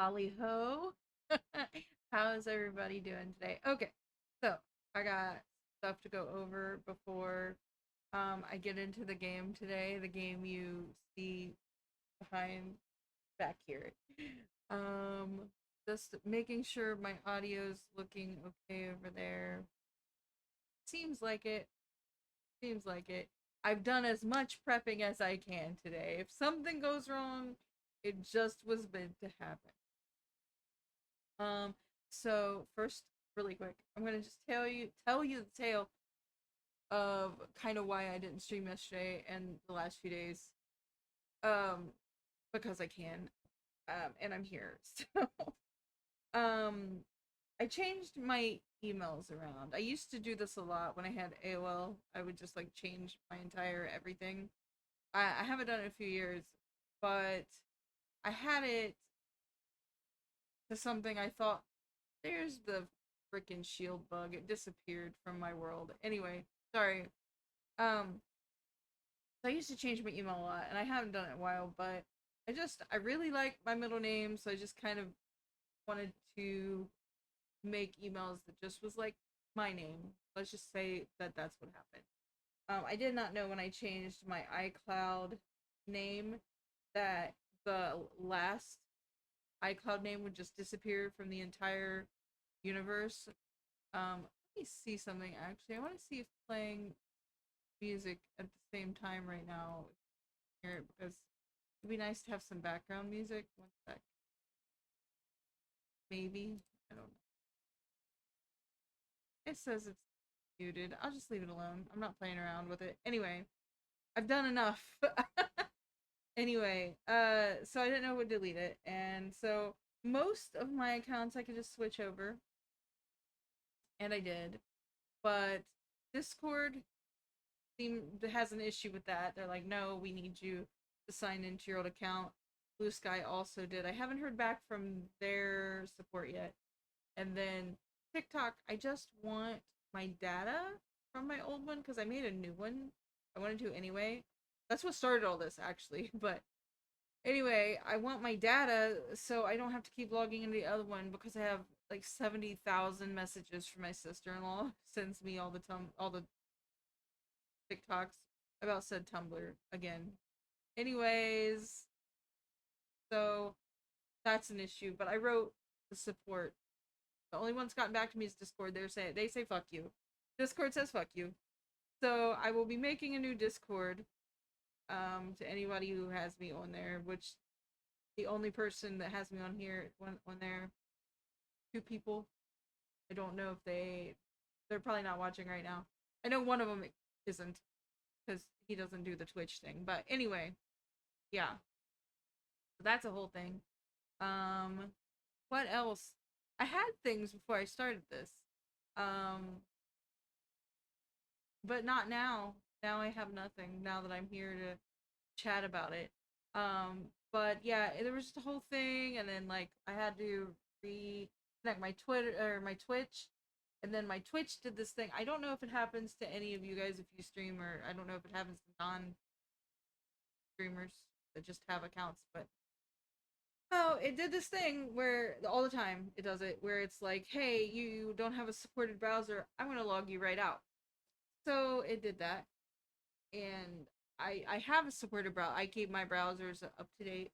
Holly ho. How is everybody doing today? Okay, so I got stuff to go over before I get into the game today. The game you see behind back here. Um, just making sure my audio's looking okay over there. Seems like it. Seems like it. I've done as much prepping as I can today. If something goes wrong, it just was meant to happen. Um, so first, really quick, I'm gonna just tell you the tale of kind of why I didn't stream yesterday and the last few days. Um, because I can. And I'm here. So, I changed my emails around. I used to do this a lot when I had AOL. I would just like change my entire everything. I haven't done it in a few years, but I had it to something I thought there's the freaking shield bug. It disappeared from my world. Anyway, sorry. So I used to change my email a lot, and I haven't done it in a while, but I really like my middle name, so I just kind of wanted to make emails that just was like my name. Let's just say that that's what happened. I did not know when I changed my iCloud name that the last iCloud name would just disappear from the entire universe. Let me see something actually. I want to see if playing music at the same time right now here because it'd be nice to have some background music. One sec. Maybe. I don't know. It says it's muted. I'll just leave it alone. I'm not playing around with it. Anyway, I've done enough. Anyway, so I didn't know what to delete it. And so most of my accounts I could just switch over. And I did. But Discord has an issue with that. They're like, no, we need you to sign into your old account. Blue Sky also did. I haven't heard back from their support yet. And then TikTok, I just want my data from my old one because I made a new one. I wanted to anyway. That's what started all this actually. But anyway, I want my data so I don't have to keep logging into the other one because I have like 70,000 messages from my sister-in-law sends me all the TikToks about said Tumblr again. Anyways, so that's an issue. But I wrote the support. The only one's gotten back to me is Discord. They say fuck you. Discord says fuck you. So I will be making a new Discord to anybody who has me on there, which the only person that has me on here on there, two people. I don't know if they're probably not watching right now. I know one of them isn't because he doesn't do the Twitch thing. But anyway, yeah. So that's a whole thing. Um, what else? I had things before I started this. Um, but not now. Now I have nothing. Now that I'm here to chat about it. But yeah, there was just a whole thing, and then like I had to reconnect my Twitter or my Twitch, and then my Twitch did this thing. I don't know if it happens to any of you guys if you stream, or I don't know if it happens to non-streamers that just have accounts, but oh, it did this thing where all the time it does it, where it's like, hey, you don't have a supported browser. I'm gonna log you right out. So it did that, and I have a supported browser. I keep my browsers up to date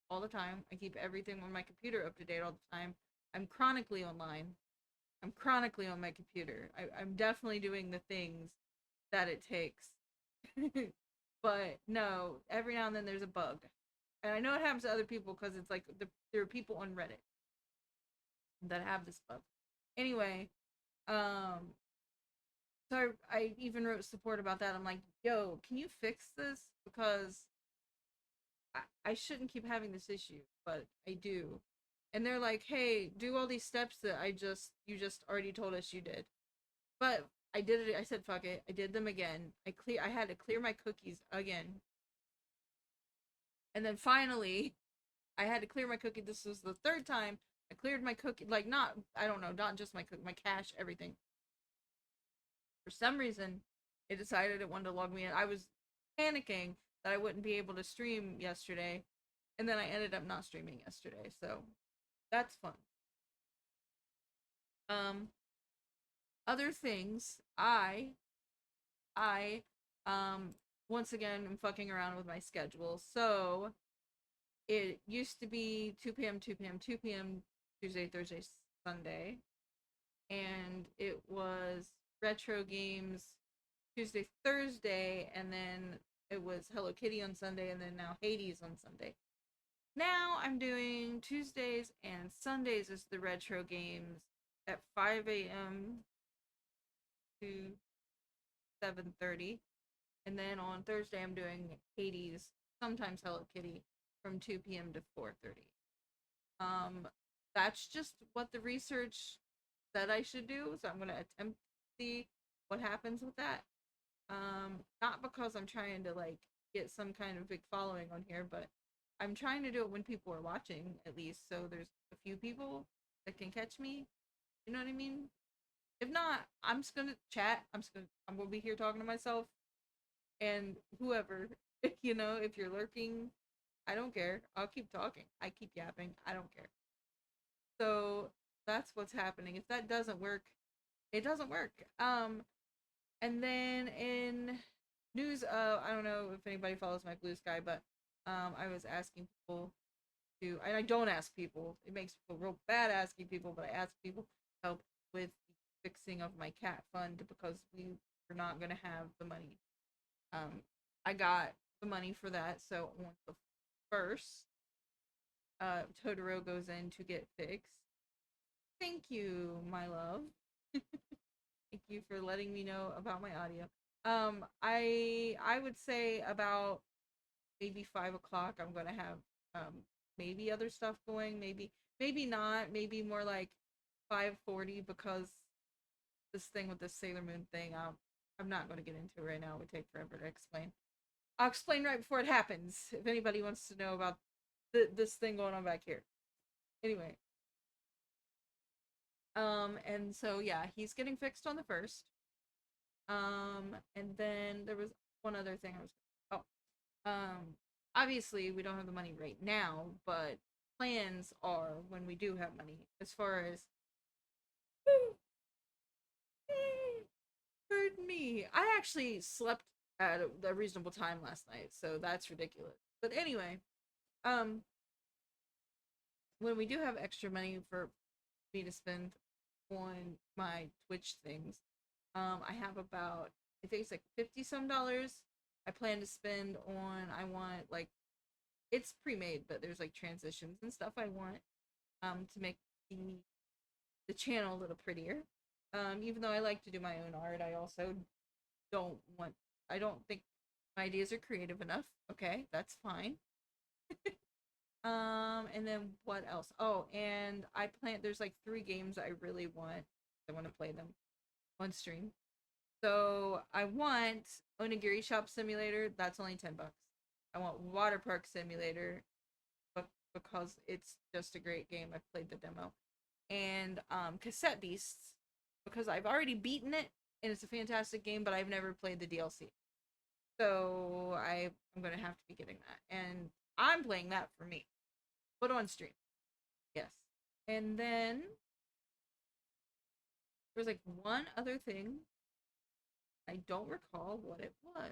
all the time. I keep everything on my computer up to date all the time. I'm chronically online. I'm chronically on my computer. I'm definitely doing the things that it takes. But no, every now and then there's a bug. And I know it happens to other people because it's like there are people on Reddit that have this bug. Anyway, um, so I even wrote support about that. I'm like, yo, can you fix this? Because I shouldn't keep having this issue, but I do. And they're like, hey, do all these steps that you just already told us you did. But I did it. I said, fuck it. I did them again. I had to clear my cookies again. And then finally, I had to clear my cookie. This was the third time I cleared my cookie. Like, not, I don't know, not just my cookie, my cache, everything. For some reason, it decided it wanted to log me in. I was panicking that I wouldn't be able to stream yesterday. And then I ended up not streaming yesterday. So That's fun. Um, Other things, I, um, once again, am fucking around with my schedule. So it used to be 2 p.m., 2 p.m., 2 p.m., Tuesday, Thursday, Sunday. And it was retro games Tuesday, Thursday, and then it was Hello Kitty on Sunday, and then now Hades on Sunday. Now I'm doing Tuesdays and Sundays as the retro games at 5 a.m. to 7:30, and then on Thursday I'm doing Hades, sometimes Hello Kitty, from 2 p.m. to 4:30. Um, that's just what the research said I should do, so I'm gonna attempt to see what happens with that. Not because I'm trying to like get some kind of big following on here, but I'm trying to do it when people are watching at least, so there's a few people that can catch me. You know what I mean? If not, I'm just gonna chat. I'm gonna be here talking to myself and whoever. You know, if you're lurking, I don't care. I'll keep talking. I keep yapping. I don't care. So that's what's happening. If that doesn't work, it doesn't work. And then in news, I don't know if anybody follows my Blue Sky, but I was asking people to, and I don't ask people. It makes me feel real bad asking people, but I ask people to help with the fixing of my cat fund because we were not gonna have the money. Um, I got the money for that, so on the first, Totoro goes in to get fixed. Thank you, my love. Thank you for letting me know about my audio. I would say about maybe 5 o'clock. I'm gonna have maybe other stuff going. Maybe not. Maybe more like 5:40 because this thing with the Sailor Moon thing. I'm not gonna get into it right now. It would take forever to explain. I'll explain right before it happens. If anybody wants to know about this thing going on back here. Anyway, and so yeah, he's getting fixed on the first. And then there was one other thing I was. Oh, obviously we don't have the money right now, but plans are when we do have money. As far as, pardon me, I actually slept at a reasonable time last night, so that's ridiculous. But anyway, um, when we do have extra money for me to spend on my Twitch things, I have about, I think it's like 50 some dollars. I plan to spend on, I want like, it's pre-made, but there's like transitions and stuff I want to make the channel a little prettier. Even though I like to do my own art, I also don't want, I don't think my ideas are creative enough. Okay, that's fine. And then what else? Oh, and I plan, there's like 3 games I really want. I want to play them on stream. So I want Onigiri Shop Simulator. That's only $10. I want Water Park Simulator, because it's just a great game. I've played the demo. And Cassette Beasts, because I've already beaten it and it's a fantastic game, but I've never played the DLC. So I'm gonna have to be getting that. And I'm playing that for me. But on stream. Yes. And then there was like one other thing. I don't recall what it was.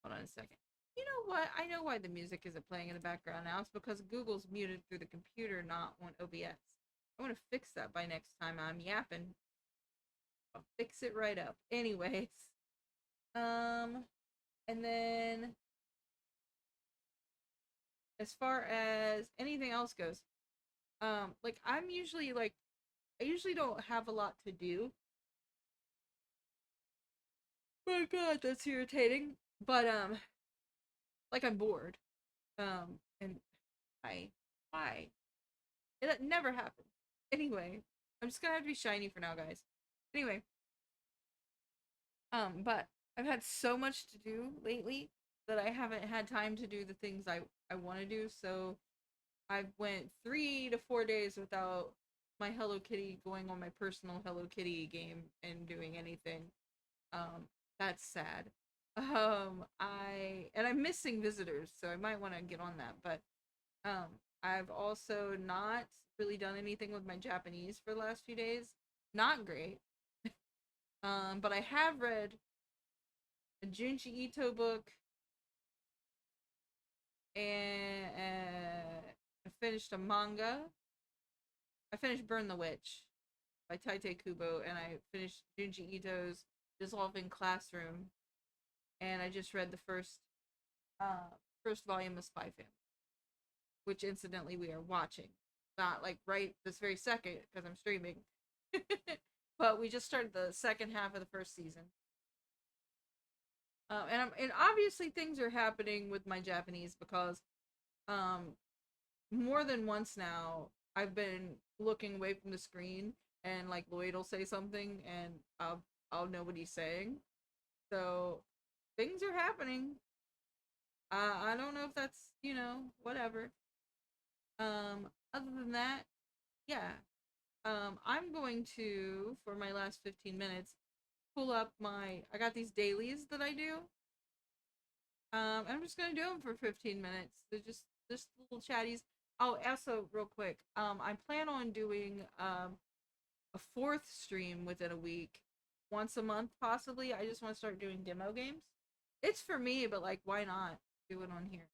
Hold on a second. You know what? I know why the music isn't playing in the background now. It's because Google's muted through the computer, not on OBS. I want to fix that by next time I'm yapping. I'll fix it right up. Anyways, um, and then as far as anything else goes, like I'm usually like, I usually don't have a lot to do. Oh my god, that's irritating. But like I'm bored. And I, why? It never happened. Anyway, I'm just gonna have to be shiny for now, guys. Anyway, but I've had so much to do lately that I haven't had time to do the things I want to do. So I've went 3 to 4 days without my Hello Kitty going on my personal Hello Kitty game and doing anything. That's sad. I'm missing visitors, so I might want to get on that. But I've also not really done anything with my Japanese for the last few days. Not great. But I have read a Junji Ito book and I finished a manga. I finished Burn the Witch by Taite Kubo, and I finished Junji Ito's Dissolving Classroom, and I just read the first volume of Spy Family, which incidentally we are watching, not like right this very second because I'm streaming, but we just started the second half of the first season. And obviously things are happening with my Japanese because um more than once now I've been looking away from the screen and like Lloyd will say something and I'll know what he's saying. So things are happening. I don't know if that's, whatever. Other than that, yeah. I'm going to, for my last 15 minutes, pull up I got these dailies that I do. I'm just gonna do them for 15 minutes. They're just little chatties. Oh, also, real quick, I plan on doing a fourth stream within a week, once a month possibly. I just want to start doing demo games. It's for me, but like, why not do it on here?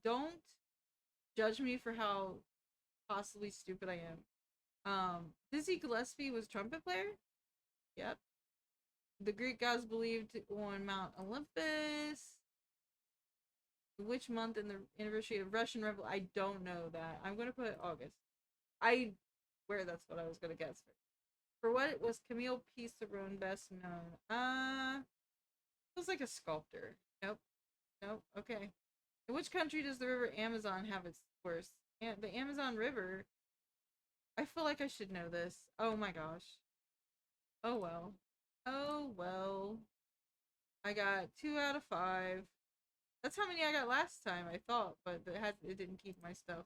Don't judge me for how possibly stupid I am. Dizzy Gillespie was trumpet player. Yep. The Greek gods believed on Mount Olympus. Which month in the anniversary of Russian Revolution? I don't know that. I'm gonna put August. I swear that's what I was gonna guess. For what was Camille Pisarone best known? Feels like a sculptor. Nope. Nope. Okay. In which country does the river Amazon have its source? The Amazon River. I feel like I should know this. Oh my gosh. Oh well. Oh well. I got 2 out of 5. That's how many I got last time, I thought, but it didn't keep my stuff.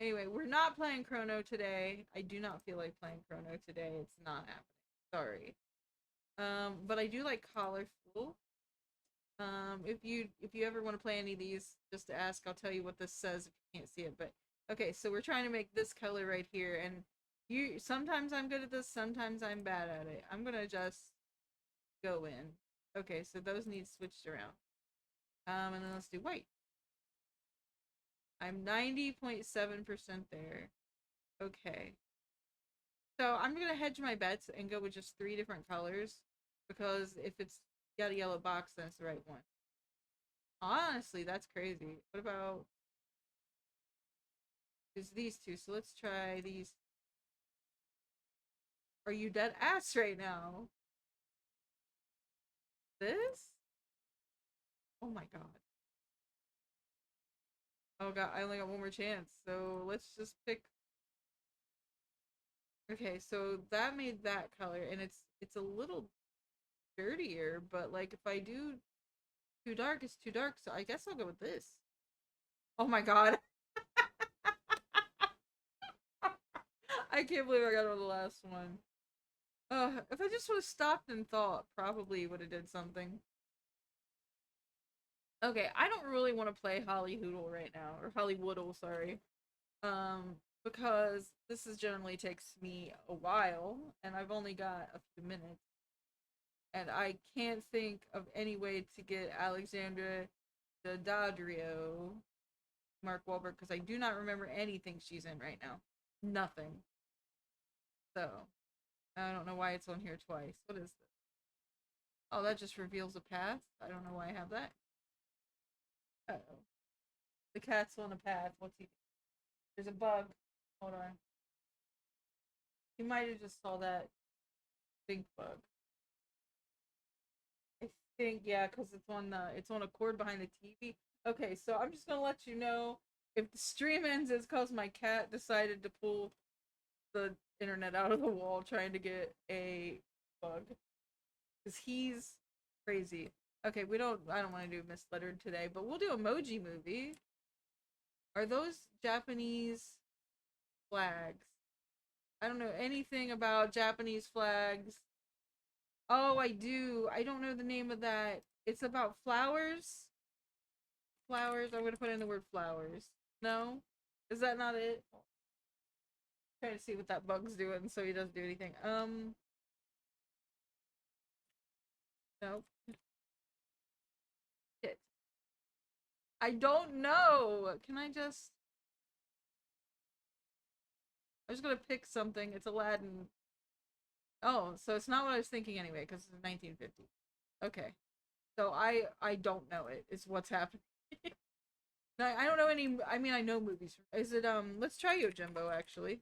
Anyway, we're not playing Chrono today. I do not feel like playing Chrono today. It's not happening. Sorry. But I do like Colorful. If you ever want to play any of these, just to ask, I'll tell you what this says if you can't see it. But okay, so we're trying to make this color right here, and you sometimes I'm good at this, sometimes I'm bad at it. I'm gonna just go in. Okay, so those need switched around. And then let's do white. I'm 90.7% there. Okay. So I'm gonna hedge my bets and go with just 3 different colors because if it's got a yellow box, then it's the right one. Honestly, that's crazy. What about is these two? So let's try these. Are you dead ass right now? This? Oh my god. Oh god, I only got one more chance. So let's just pick. Okay, so that made that color, and it's a little dirtier, but like if I do too dark, it's too dark. So I guess I'll go with this. Oh my god. I can't believe I got on the last one. If I just would have stopped and thought, probably would have did something. Okay, I don't really want to play Holly Hoodle right now, or Holly Woodle, sorry. Because this is generally takes me a while, and I've only got a few minutes, and I can't think of any way to get Alexandra Daddario, Mark Wahlberg, because I do not remember anything she's in right now. Nothing. So, I don't know why it's on here twice. What is this? Oh, that just reveals a path. I don't know why I have that. Uh-oh. The cat's on a path. What's he? There's a bug. Hold on. He might have just saw that stink bug. I think yeah, because it's on a cord behind the TV. Okay, so I'm just gonna let you know if the stream ends, it's because my cat decided to pull the internet out of the wall trying to get a bug. Because he's crazy. Okay, I don't want to do Mislettered today, but we'll do Emoji Movie. Are those Japanese flags? I don't know anything about Japanese flags. Oh, I do. I don't know the name of that. It's about flowers. Flowers. I'm gonna put in the word flowers. No, is that not it? Trying to see what that bug's doing, so he doesn't do anything. No. Shit. I don't know. Can I just? I'm just gonna pick something. It's Aladdin. Oh, so it's not what I was thinking anyway, because it's 1950. Okay. So I don't know it. Is what's happening. I don't know any. I mean, I know movies. Is it Let's try Yojimbo actually.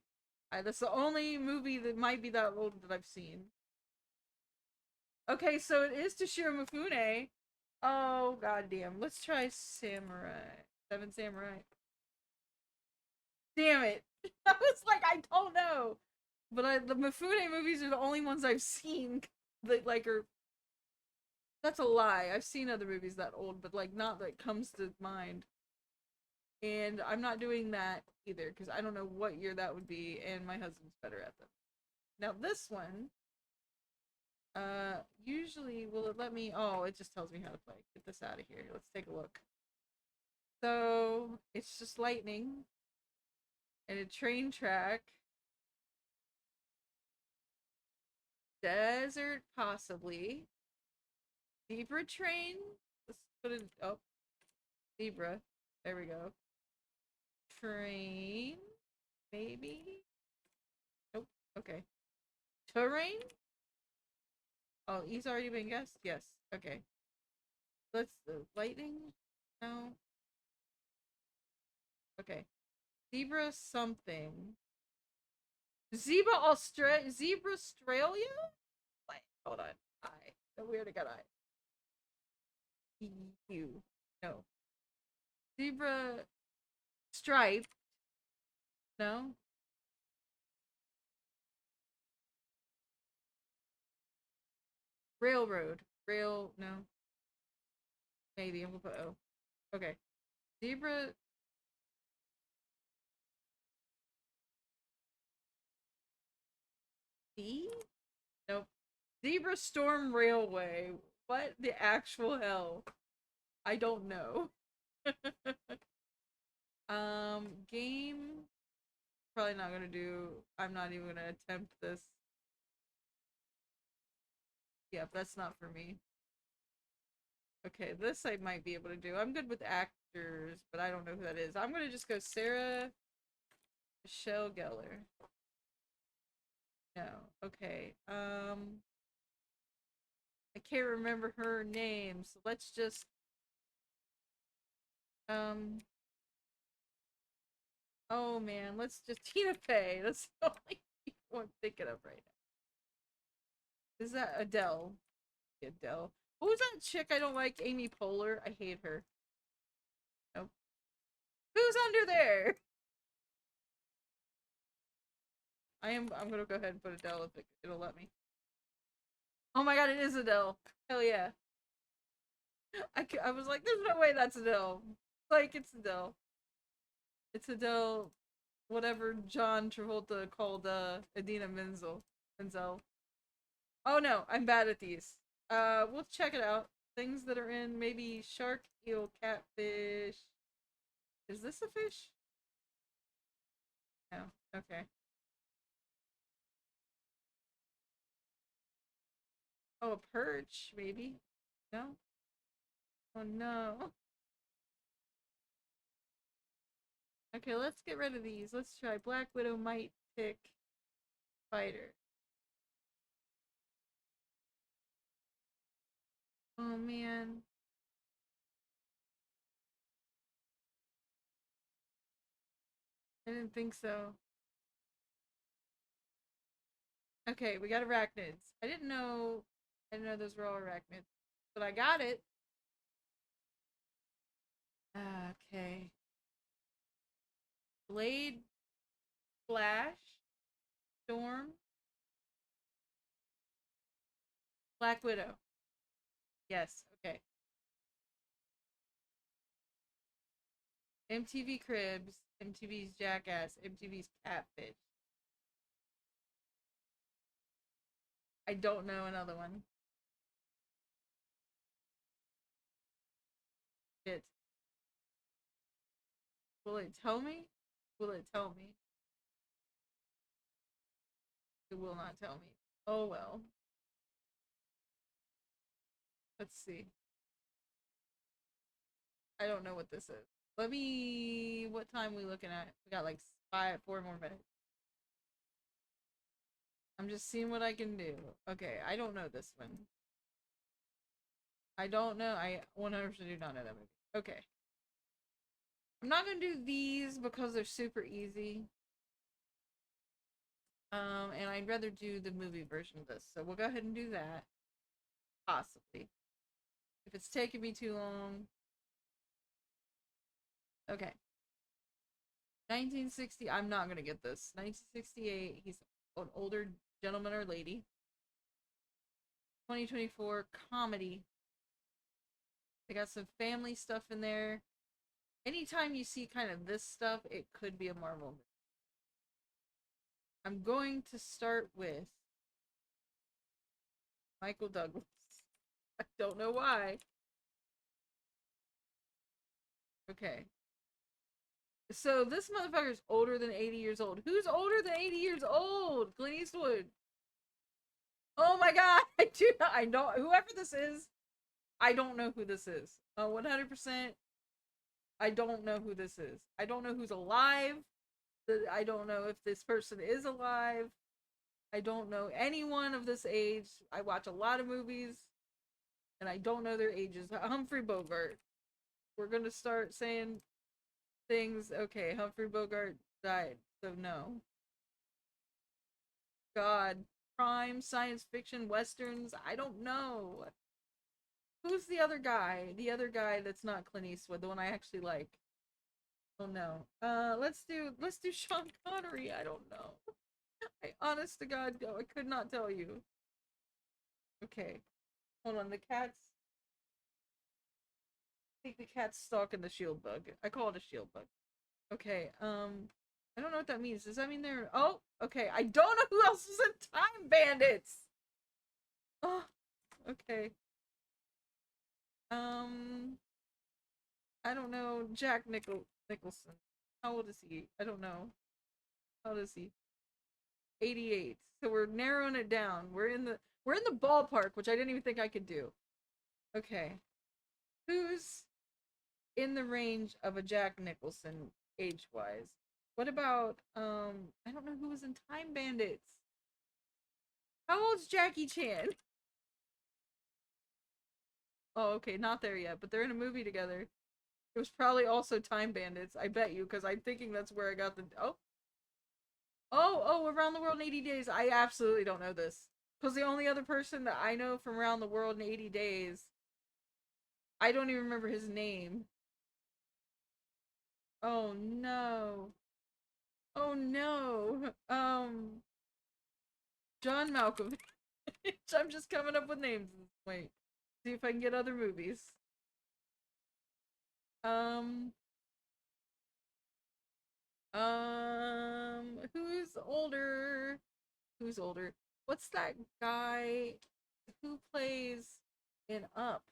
That's the only movie that might be that old that I've seen. Okay, so it is Toshiro Mifune. Oh goddamn. Let's try Samurai. Seven Samurai. Damn it. I was like, I don't know. But the Mifune movies are the only ones I've seen that like are. That's a lie. I've seen other movies that old, but like not that comes to mind. And I'm not doing that either because I don't know what year that would be, and my husband's better at them. Now this one, usually will it let me? Oh, it just tells me how to play. Get this out of here. Let's take a look. So it's just lightning and a train track, desert possibly, zebra train. Let's put it. Oh, zebra. There we go. Train, maybe. Nope. Okay. Terrain. Oh, he's already been guessed? Yes. Okay. Let's lightning? No. Okay. Zebra something. Zebra Australia? Wait, hold on. I. Oh, we already got I. EU. No. Zebra stripe. No. Railroad. Rail no. Maybe. I'm gonna put O. Okay. Zebra C? Nope. Zebra Storm Railway. What the actual hell? I don't know. Game. Probably not gonna do. I'm not even gonna attempt this. Yep, that's not for me. Okay, this I might be able to do. I'm good with actors, but I don't know who that is. I'm gonna just go Sarah Michelle Gellar. No. Okay. I can't remember her name, so let's just um oh man, let's just Tina Fey. That's the only people I'm thinking of right now. Is that Adele? Adele. What was that chick I don't like? Amy Poehler. I hate her. Nope. Who's under there? I'm gonna go ahead and put Adele if it'll let me. Oh my god, it is Adele. Hell yeah. I was like, there's no way that's Adele. Like, it's Adele. It's Adele, whatever John Travolta called Adina Menzel. Oh no, I'm bad at these. We'll check it out. Things that are in maybe shark, eel, catfish. Is this a fish? No. Okay. Oh, a perch, maybe. No? Oh no. Okay, let's get rid of these. Let's try Black Widow, Might, Tick, Spider. Oh man. I didn't think so. Okay, we got arachnids. I didn't know those were all arachnids. But I got it. Okay. Blade, Flash, Storm, Black Widow. Yes, okay. MTV Cribs, MTV's Jackass, MTV's Catfish. I don't know another one. Shit. Will it tell me? Will it tell me? It will not tell me. Oh well. Let's see. I don't know what this is. Let me. What time are we looking at? We got like 4 more minutes. I'm just seeing what I can do. Okay, I don't know this one. I don't know. I 100% do not know that movie. Okay. I'm not gonna do these because they're super easy. And I'd rather do the movie version of this. So we'll go ahead and do that. Possibly. If it's taking me too long. Okay. 1960. I'm not gonna get this. 1968. He's an older gentleman or lady. 2024 comedy. They got some family stuff in there. Anytime you see kind of this stuff, it could be a Marvel movie. I'm going to start with Michael Douglas. I don't know why. Okay. So this motherfucker's older than 80 years old. Who's older than 80 years old? Clint Eastwood. Oh my god. I do not, I know whoever this is. I don't know who this is. 100%. I don't know who this is. I don't know who's alive. I don't know if this person is alive. I don't know anyone of this age. I watch a lot of movies and I don't know their ages. Humphrey Bogart. We're gonna start saying things. Okay, Humphrey Bogart died, so no. God, crime, science fiction, westerns. I don't know. Who's the other guy? The other guy that's not Clint Eastwood, the one I actually like. Oh no. Let's do Sean Connery. I don't know. I honest to God, I could not tell you. Okay. Hold on, the cat's I think the cat's stalking the shield bug. I call it a shield bug. Okay, I don't know what that means. Does that mean they're oh, okay. I don't know who else is in Time Bandits. Oh, okay. Um I don't know. Nicholson. How old is he? I don't know. How old is he? 88. So we're narrowing it down. We're in the ballpark, which I didn't even think I could do. Okay. Who's in the range of a Jack Nicholson age wise? What about I don't know who was in Time Bandits. How old's Jackie Chan? Oh, okay, not there yet, but they're in a movie together. It was probably also Time Bandits, I bet you, because I'm thinking that's where I got the oh, Around the World in 80 Days. I absolutely don't know this. Because the only other person that I know from Around the World in 80 Days, I don't even remember his name. Oh no. Oh no. John Malkovich. I'm just coming up with names at this point. See if I can get other movies. Um, who's older? Who's older? What's that guy who plays in Up?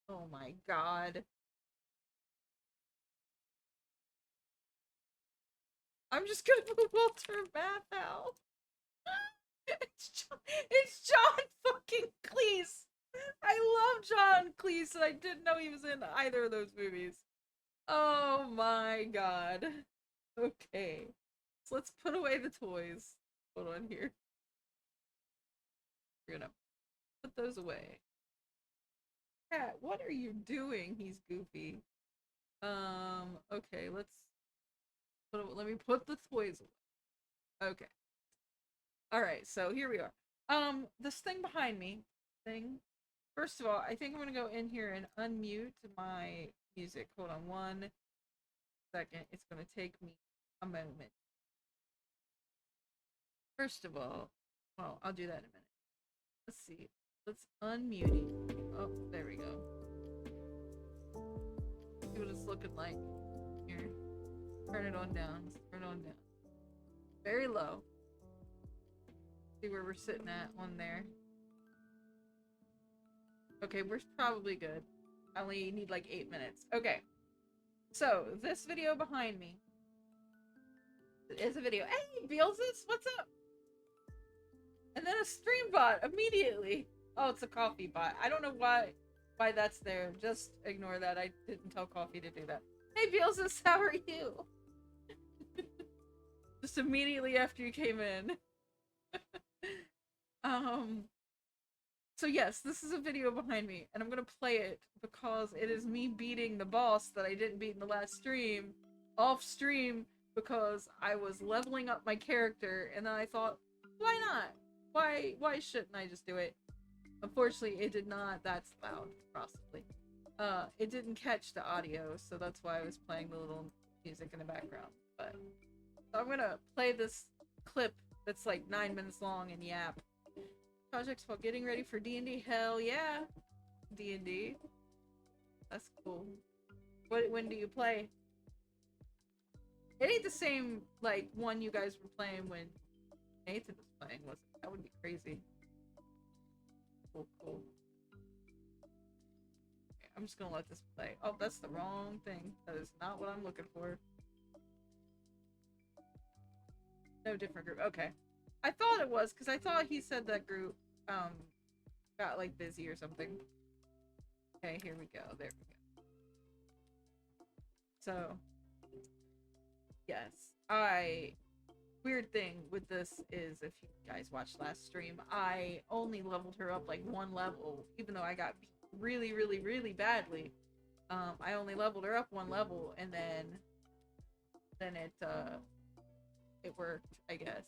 Oh my god. I'm just gonna put Walter Matthau. It's John fucking Cleese. I love John Cleese, and I didn't know he was in either of those movies. Oh my god. Okay. So let's put away the toys. Hold on here. We're gonna put those away. Cat, what are you doing? He's goofy. Okay, let me put the toys away. Okay. Alright, so here we are. This thing behind me. First of all, I think I'm gonna go in here and unmute my music. Hold on 1 second. It's gonna take me a moment. First of all, well, I'll do that in a minute. Let's see. Let's unmute it. Oh, there we go. See what it's looking like. Here. Turn it on down. Turn it on down. Very low. See where we're sitting at on there. Okay, we're probably good. I only need like 8 minutes. Okay. So, this video behind me It's a video. Hey, Beelzus, what's up? And then a stream bot immediately. Oh, it's a coffee bot. I don't know why that's there. Just ignore that. I didn't tell Coffee to do that. Hey, Beelzus, how are you? Just immediately after you came in. um. So yes, this is a video behind me, and I'm gonna play it because it is me beating the boss that I didn't beat in the last stream, off stream, because I was leveling up my character, and then I thought, why not? Why shouldn't I just do it? Unfortunately, it did not. That's loud, possibly. It didn't catch the audio, so that's why I was playing the little music in the background. But so I'm gonna play this clip that's like 9 minutes long and yap. Projects while getting ready for D&D. Hell yeah, D&D. That's cool. When do you play? It ain't the same like one you guys were playing when Nathan was playing, was it? That would be crazy. Cool. Okay, I'm just gonna let this play. Oh, that's the wrong thing. That is not what I'm looking for. No, different group. Okay. I thought it was, because I thought he said that group got like busy or something. Okay, here we go. There we go. So yes, weird thing with this is, if you guys watched last stream, I only leveled her up like 1 level, even though I got beat really badly. I only leveled her up 1 level, and then it worked, I guess.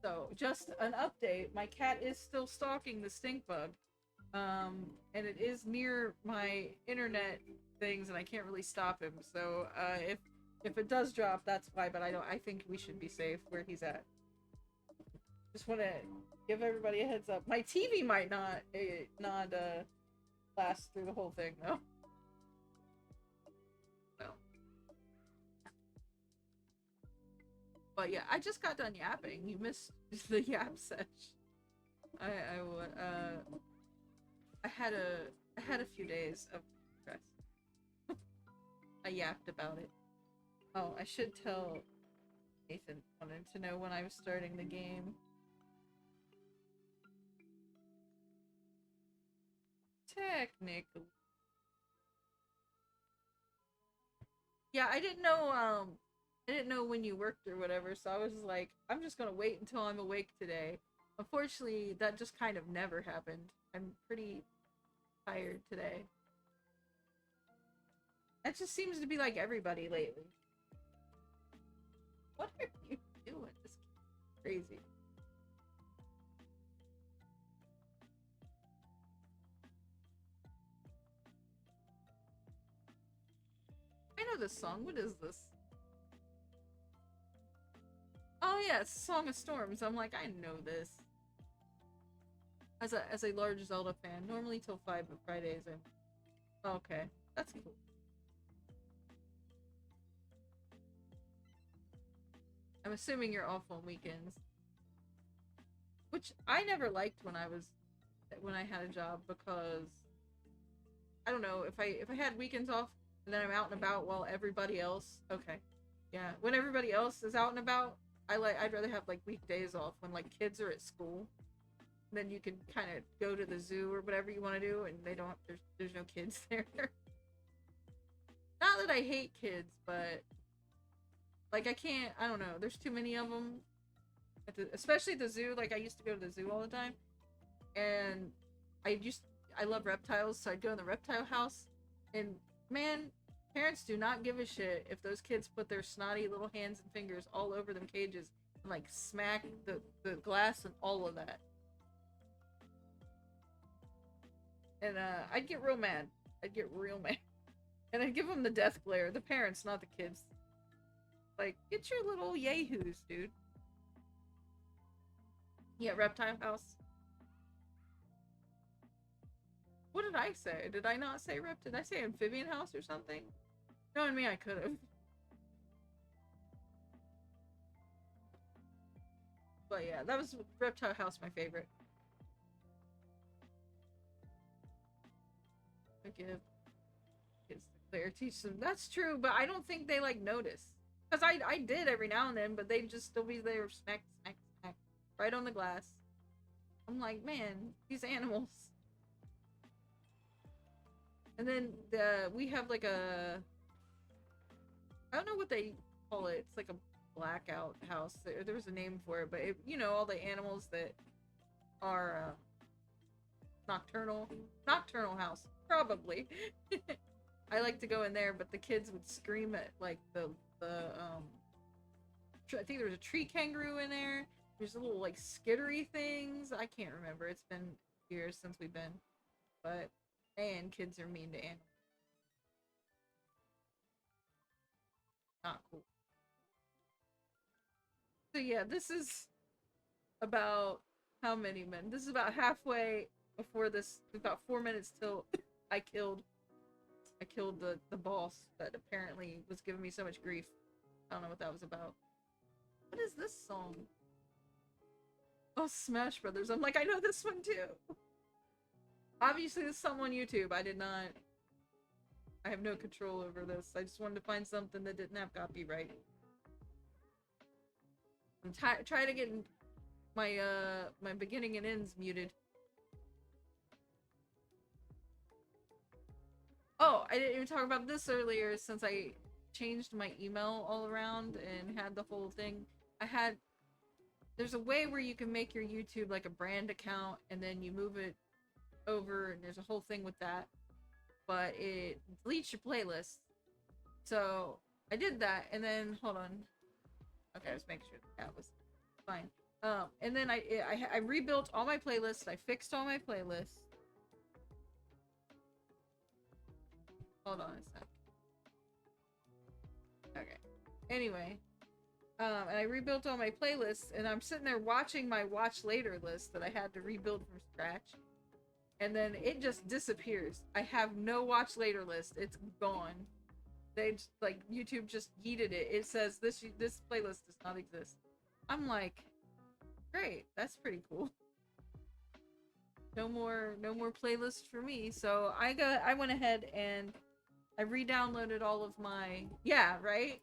So just an update, my cat is still stalking the stink bug. And it is near my internet things, and I can't really stop him. So if it does drop, that's why. But I think we should be safe where he's at. Just want to give everybody a heads up. My TV might not last through the whole thing though. So, but yeah, I just got done yapping. You missed the yap sesh. I would I had a few days of stress. I yapped about it. Oh, I should tell Nathan wanted to know when I was starting the game. Technically. Yeah, I didn't know when you worked or whatever, so I was like, I'm just gonna wait until I'm awake today. Unfortunately, that just kind of never happened. I'm pretty tired today. That just seems to be like everybody lately. What are you doing? This is crazy. I know this song. What is this? Oh yeah, it's Song of Storms. I'm like, I know this. As a large Zelda fan, normally till 5 on Fridays. And okay, that's cool. I'm assuming you're off on weekends, which I never liked when I had a job, because I don't know, if I had weekends off and then I'm out and about while everybody else, okay, yeah, when everybody else is out and about, I'd rather have like weekdays off when like kids are at school. Then you can kind of go to the zoo or whatever you want to do, and there's no kids there. Not that I hate kids, but like I don't know, there's too many of them especially the zoo. Like, I used to go to the zoo all the time, and I love reptiles, so I'd go in the reptile house, and man, parents do not give a shit if those kids put their snotty little hands and fingers all over them cages and like smack the glass and all of that. And I'd get real mad. I'd get real mad. And I'd give them the death glare. The parents, not the kids. Like, get your little yahoos, dude. Yeah, reptile house. What did I say? Did I not say did I say amphibian house or something? Knowing me, I could have. But yeah, that was reptile house, my favorite. Forgive is the Player teach them. That's true, but I don't think they like notice. Cause I did every now and then, but they'd just still be there, smack, smack, smack, right on the glass. I'm like, man, these animals. And then we have like a, I don't know what they call it. It's like a blackout house. There's a name for it, but it, you know, all the animals that are nocturnal house, probably. I like to go in there, but the kids would scream at like I think there was a tree kangaroo in there. There's little like skittery things. I can't remember. It's been years since we've been, but man, kids are mean to animals. Not cool. So yeah, this is about how many men? This is about halfway before this. About 4 minutes till I killed the boss that apparently was giving me so much grief. I don't know what that was about. What is this song? Oh, Smash Brothers. I'm like, I know this one too. Obviously, this is something on YouTube. I have no control over this. I just wanted to find something that didn't have copyright. I'm trying to get my my beginning and ends muted. Oh, I didn't even talk about this earlier since I changed my email all around and had the whole thing. There's a way where you can make your YouTube like a brand account and then you move it over and there's a whole thing with that. But it deletes your playlist. So I did that and then, hold on. Okay, I was making sure that was fine. And then I rebuilt all my playlists. I fixed all my playlists. Hold on a sec. Okay. Anyway, and I rebuilt all my playlists, and I'm sitting there watching my watch later list that I had to rebuild from scratch, and then it just disappears. I have no watch later list. It's gone. They just, like, YouTube just yeeted it. It says this playlist does not exist. I'm like, great. That's pretty cool. No more playlists for me. So I went ahead and I re-downloaded all of my, yeah, right?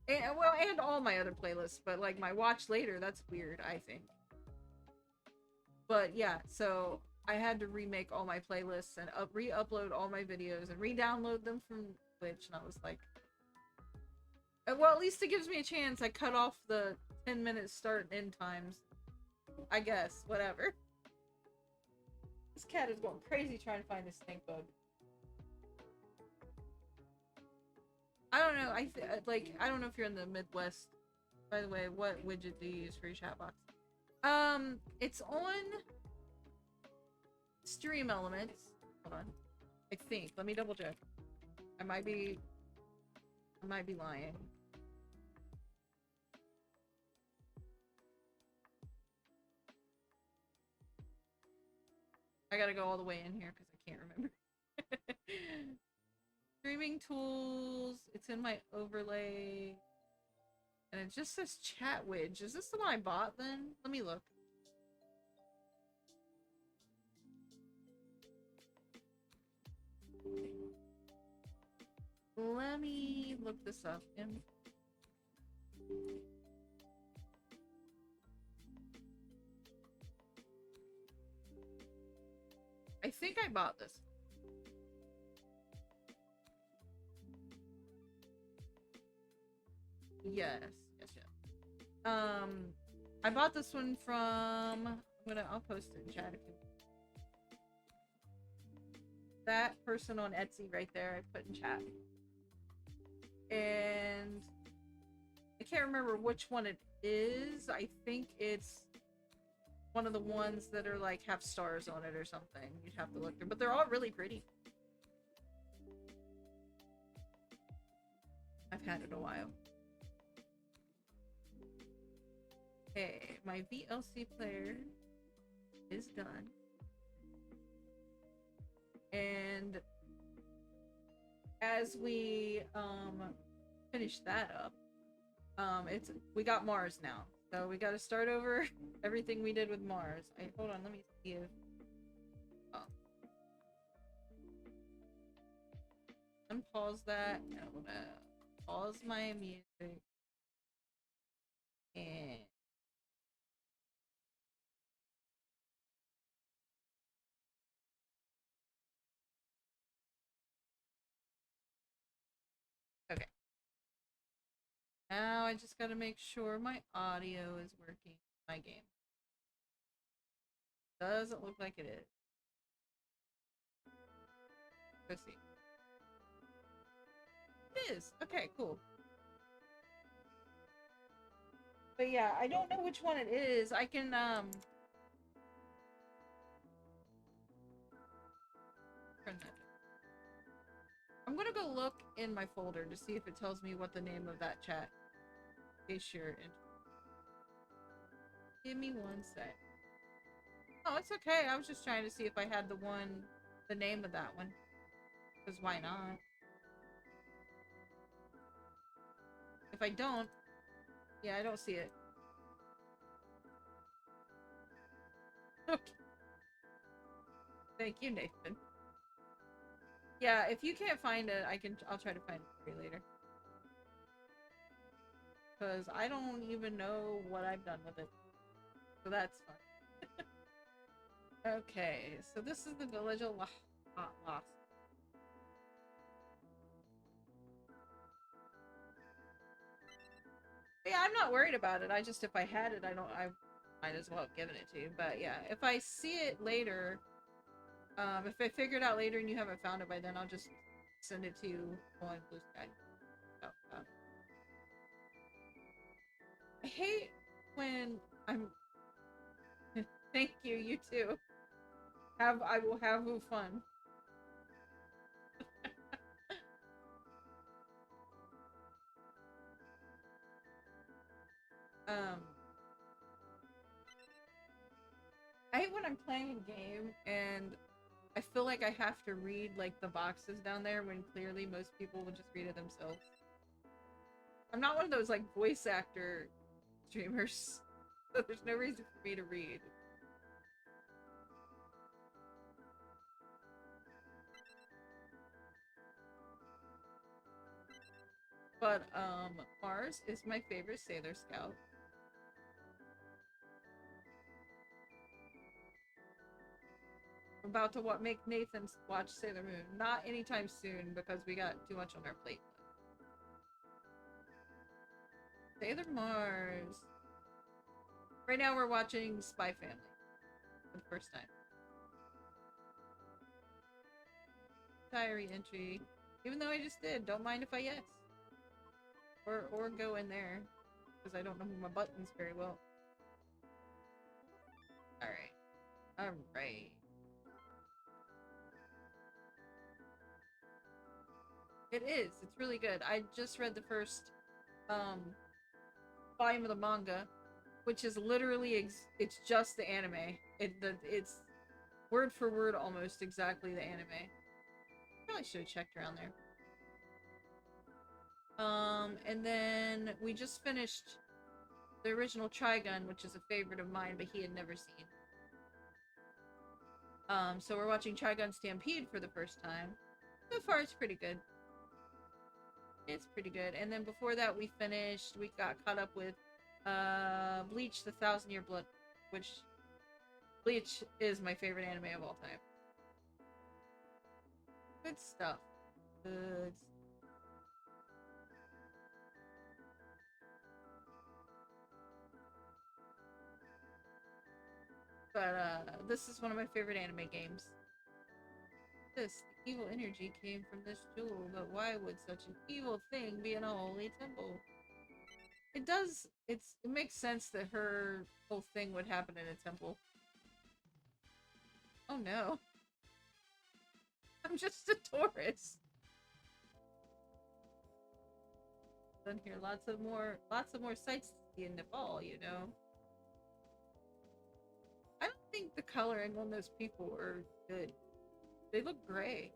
And, well, and all my other playlists, but like my watch later, that's weird, I think. But yeah, so I had to remake all my playlists and re-upload all my videos and re-download them from Twitch, and I was like, well, at least it gives me a chance. I cut off the 10-minute start and end times. I guess, whatever. This cat is going crazy trying to find this stink bug. I don't know. I don't know if you're in the Midwest. By the way, what widget do you use for your chat box? It's on Stream Elements. Hold on. I think. Let me double check. I might be lying. I gotta go all the way in here because I can't remember. Streaming tools. It's in my overlay. And it just says chat widge. Is this the one I bought then? Let me look. Let me look this up. I think I bought this. Yes. I bought this one from, I'll post it in chat if you, that person on Etsy right there, I put in chat. And I can't remember which one it is. I think it's one of the ones that are like have stars on it or something. You'd have to look through, but they're all really pretty. I've had it a while. Okay, my VLC player is done. And as we finish that up, we got Mars now. So we got to start over everything we did with Mars. Hold on, let me see if unpause that. And I'm gonna pause my music. And okay. Now I just gotta make sure my audio is working. My game. Doesn't look like it is. Let's see. It is. Okay, cool. But yeah, I don't know which one it is. I can turn that. I'm gonna go look in my folder to see if it tells me what the name of that chat is. Sure. Give me one sec. Oh, it's okay. I was just trying to see if I had the name of that one. Because why not? If I don't, yeah, I don't see it. Okay. Thank you, Nathan. Yeah, if you can't find it, I'll try to find it for you later. Because I don't even know what I've done with it. So that's fun. Okay, so this is the village of Lost. Yeah, I'm not worried about it. If I had it, I might as well have given it to you. But yeah, if I see it later, if I figure it out later and you haven't found it by then, I'll just send it to you on Blue Sky. Oh, I hate when I'm. Thank you. You too. I will have fun. Um, I hate when I'm playing a game and I feel like I have to read like the boxes down there when clearly most people would just read it themselves. I'm not one of those like voice actor streamers, so there's no reason for me to read. But Mars is my favorite Sailor Scout. I'm about to make Nathan watch Sailor Moon. Not anytime soon because we got too much on our plate. Sailor Mars. Right now we're watching Spy Family for the first time. Diary entry. Even though I just did, don't mind if I yes. Or go in there. Because I don't know my buttons very well. Alright. Alright. It is. It's really good. I just read the first volume of the manga, which is literally it's just the anime. It's word for word almost exactly the anime. Probably should have checked around there. And then we just finished the original Trigun, which is a favorite of mine, but he had never seen. So we're watching Trigun Stampede for the first time. So far, it's pretty good. It's pretty good. And then before that, we got caught up with Bleach: The Thousand Year Blood, which Bleach is my favorite anime of all time. Good stuff. Good. But this is one of my favorite anime games. The evil energy came from this jewel, but why would such an evil thing be in a holy temple? It does. It makes sense that her whole thing would happen in a temple. Oh no. I'm just a tourist. Done here lots of more sights to see in Nepal, you know. I don't think the coloring on those people are good. They look gray.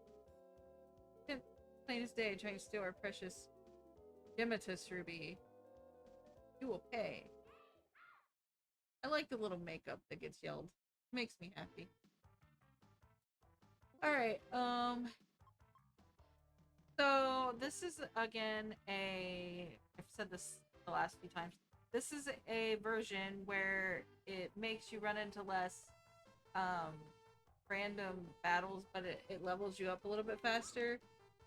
Plain as day, trying to steal our precious Gematus ruby. You will pay. I like the little makeup that gets yelled. It makes me happy. Alright, so So this is again I've said this the last few times. This is a version where it makes you run into less um, random battles, but it levels you up a little bit faster,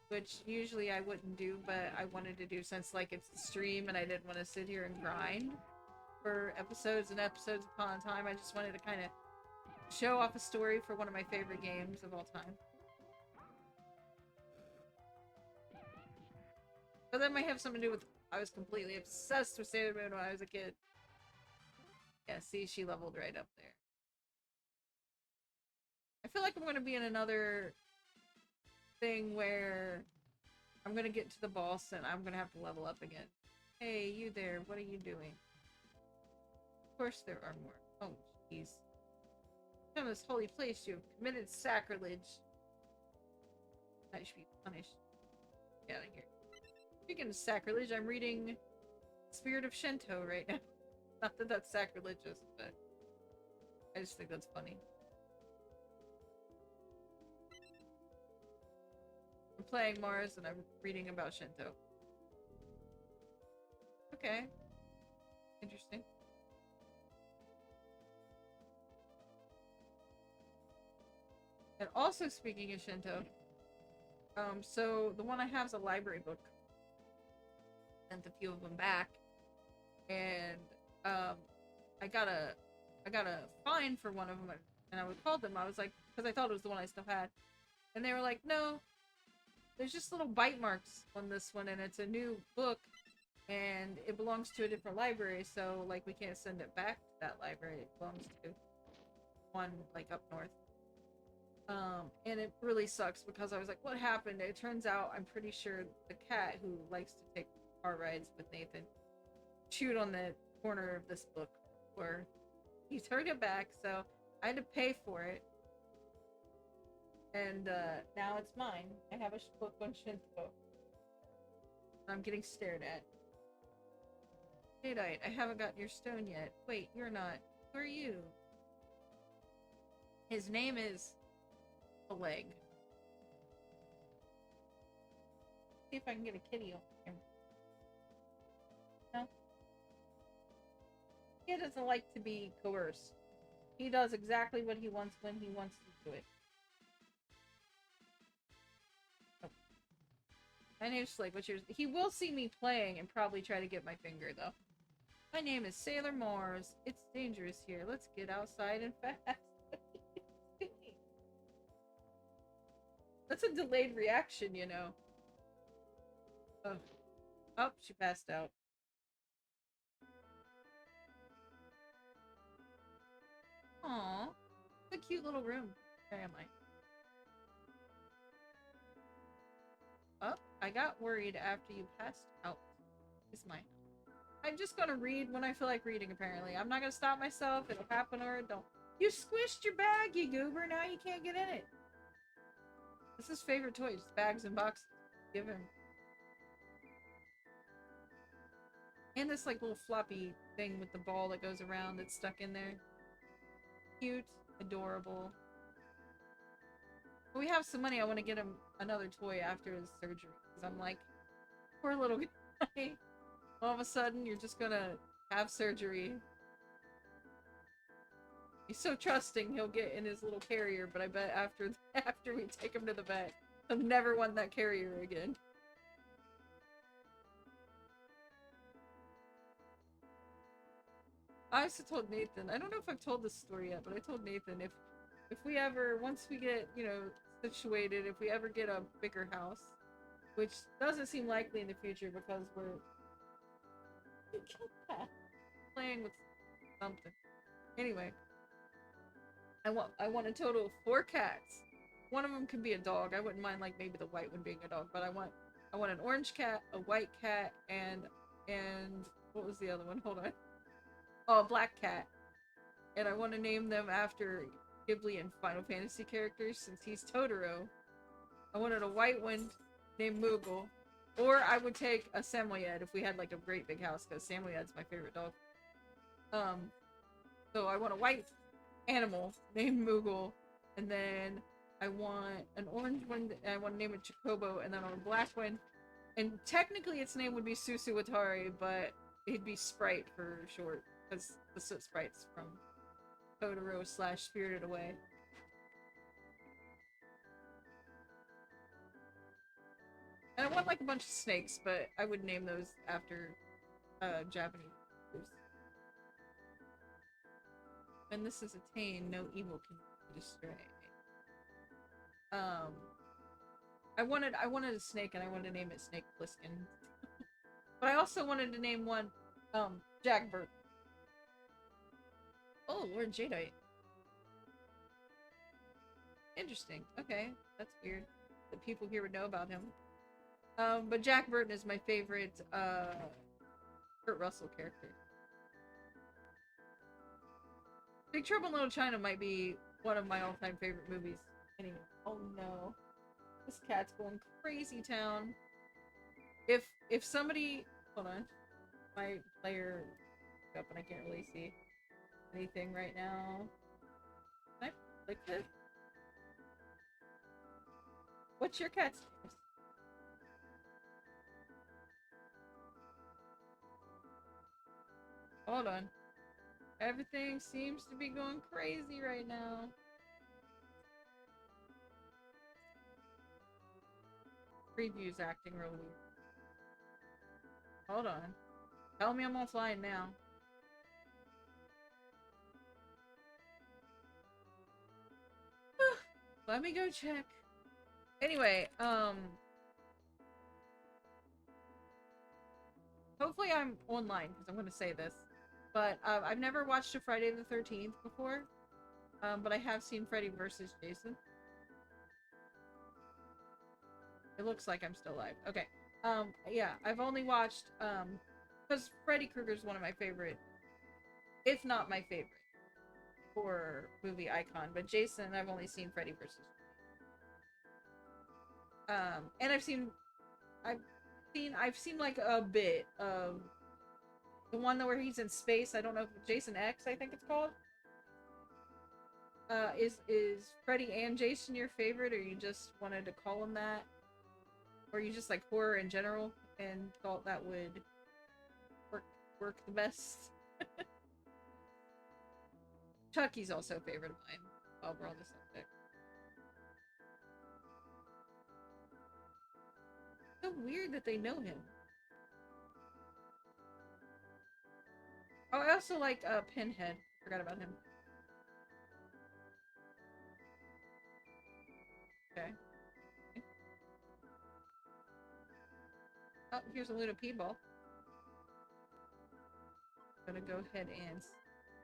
which usually I wouldn't do, but I wanted to do since like it's a stream and I didn't want to sit here and grind for episodes and episodes upon time. I just wanted to kind of show off a story for one of my favorite games of all time. But that might have something to do with I was completely obsessed with Sailor Moon when I was a kid. Yeah, see, she leveled right up there. I feel like I'm going to be in another thing where I'm going to get to the boss and I'm going to have to level up again. Hey, you there, what are you doing? Of course there are more. Oh, jeez. In this holy place, you have committed sacrilege. I should be punished. Get out of here. Speaking of sacrilege, I'm reading Spirit of Shinto right now. Not that that's sacrilegious, but I just think that's funny. I'm playing Mars and I'm reading about Shinto. Okay. Interesting. And also speaking of Shinto, so the one I have is a library book. Sent a few of them back, and I got a fine for one of them, and I would call them. I was like, because I thought it was the one I still had, and they were like, no, there's just little bite marks on this one, and it's a new book, and it belongs to a different library, so like we can't send it back to that library. It belongs to one like up north. And it really sucks because I was like, what happened? It turns out I'm pretty sure the cat who likes to take car rides with Nathan chewed on the corner of this book, or he turned it back, so I had to pay for it. And now it's mine. I have a book on Shinto. I'm getting stared at. Jadeite, I haven't gotten your stone yet. Wait, you're not. Who are you? His name is a leg. See if I can get a kitty on here. No? He doesn't like to be coerced. He does exactly what he wants when he wants to do it. Oh. My name's Slake. What's yours? He will see me playing and probably try to get my finger, though. My name is Sailor Mars. It's dangerous here. Let's get outside and fast. That's a delayed reaction, you know. Oh. Oh, she passed out. Aww. It's a cute little room. Where am I? Oh, I got worried after you passed out. Is my I'm just gonna read when I feel like reading, apparently. I'm not gonna stop myself. It'll happen or it don't. You squished your bag, you goober. Now you can't get in it. This is his favorite toys. Bags and boxes. Give him. And this like little floppy thing with the ball that goes around that's stuck in there. Cute. Adorable. When we have some money, I want to get him another toy after his surgery. Because I'm like, poor little guy. All of a sudden, you're just gonna have surgery. He's so trusting he'll get in his little carrier, but I bet after we take him to the vet, he'll never want that carrier again. I also told Nathan, I don't know if I've told this story yet, but I told Nathan if we ever, once we get, you know, situated, if we ever get a bigger house, which doesn't seem likely in the future because we're playing with something. Anyway, I want a total of 4 cats. One of them could be a dog. I wouldn't mind like maybe the white one being a dog, but I want an orange cat, a white cat, and what was the other one? Hold on. Oh, a black cat. And I want to name them after Ghibli and Final Fantasy characters since he's Totoro. I wanted a white one named Moogle. Or I would take a Samoyed if we had like a great big house, because Samoyed's my favorite dog. So I want a white animal named Moogle, and then I want an orange one, and I want to name it Chocobo, and then on a black one, And technically its name would be Susuwatari, but it'd be Sprite for short, because the Soot Sprite's from Totoro slash Spirited Away. And I want like a bunch of snakes, but I would name those after Japanese characters. When this is attained, no evil can destroy. Um, I wanted a snake, and I wanted to name it Snake Plissken. But I also wanted to name one, Jack Burt. Oh, Lord Jadeite. Interesting. Okay, that's weird. That people here would know about him. But Jack Burton is my favorite, Kurt Russell character. Big Trouble in Little China might be one of my all-time favorite movies. Anyway, oh no. This cat's going crazy town. If somebody... Hold on. My player up and I can't really see anything right now. Can I click this? What's your cat's name? Hold on. Everything seems to be going crazy right now. Preview's acting real weird. Hold on. Tell me I'm offline now. Let me go check. Anyway, hopefully I'm online because I'm going to say this. But I've never watched a Friday the 13th before. But I have seen Freddy vs. Jason. It looks like I'm still alive. Okay. Yeah, I've only watched, because Freddy Krueger's one of my favorite, if not my favorite, horror movie icon. But Jason, I've only seen Freddy vs. And I've seen like a bit of the one where he's in space. I don't know if Jason X, I think it's called. Is Freddy and Jason your favorite, or you just wanted to call him that? Or you just like horror in general and thought that would work the best? Chucky's also a favorite of mine, while we're on the subject. So weird that they know him. Oh, I also like Pinhead. Forgot about him. Okay. Oh, here's a Luna P-ball. I'm gonna go ahead and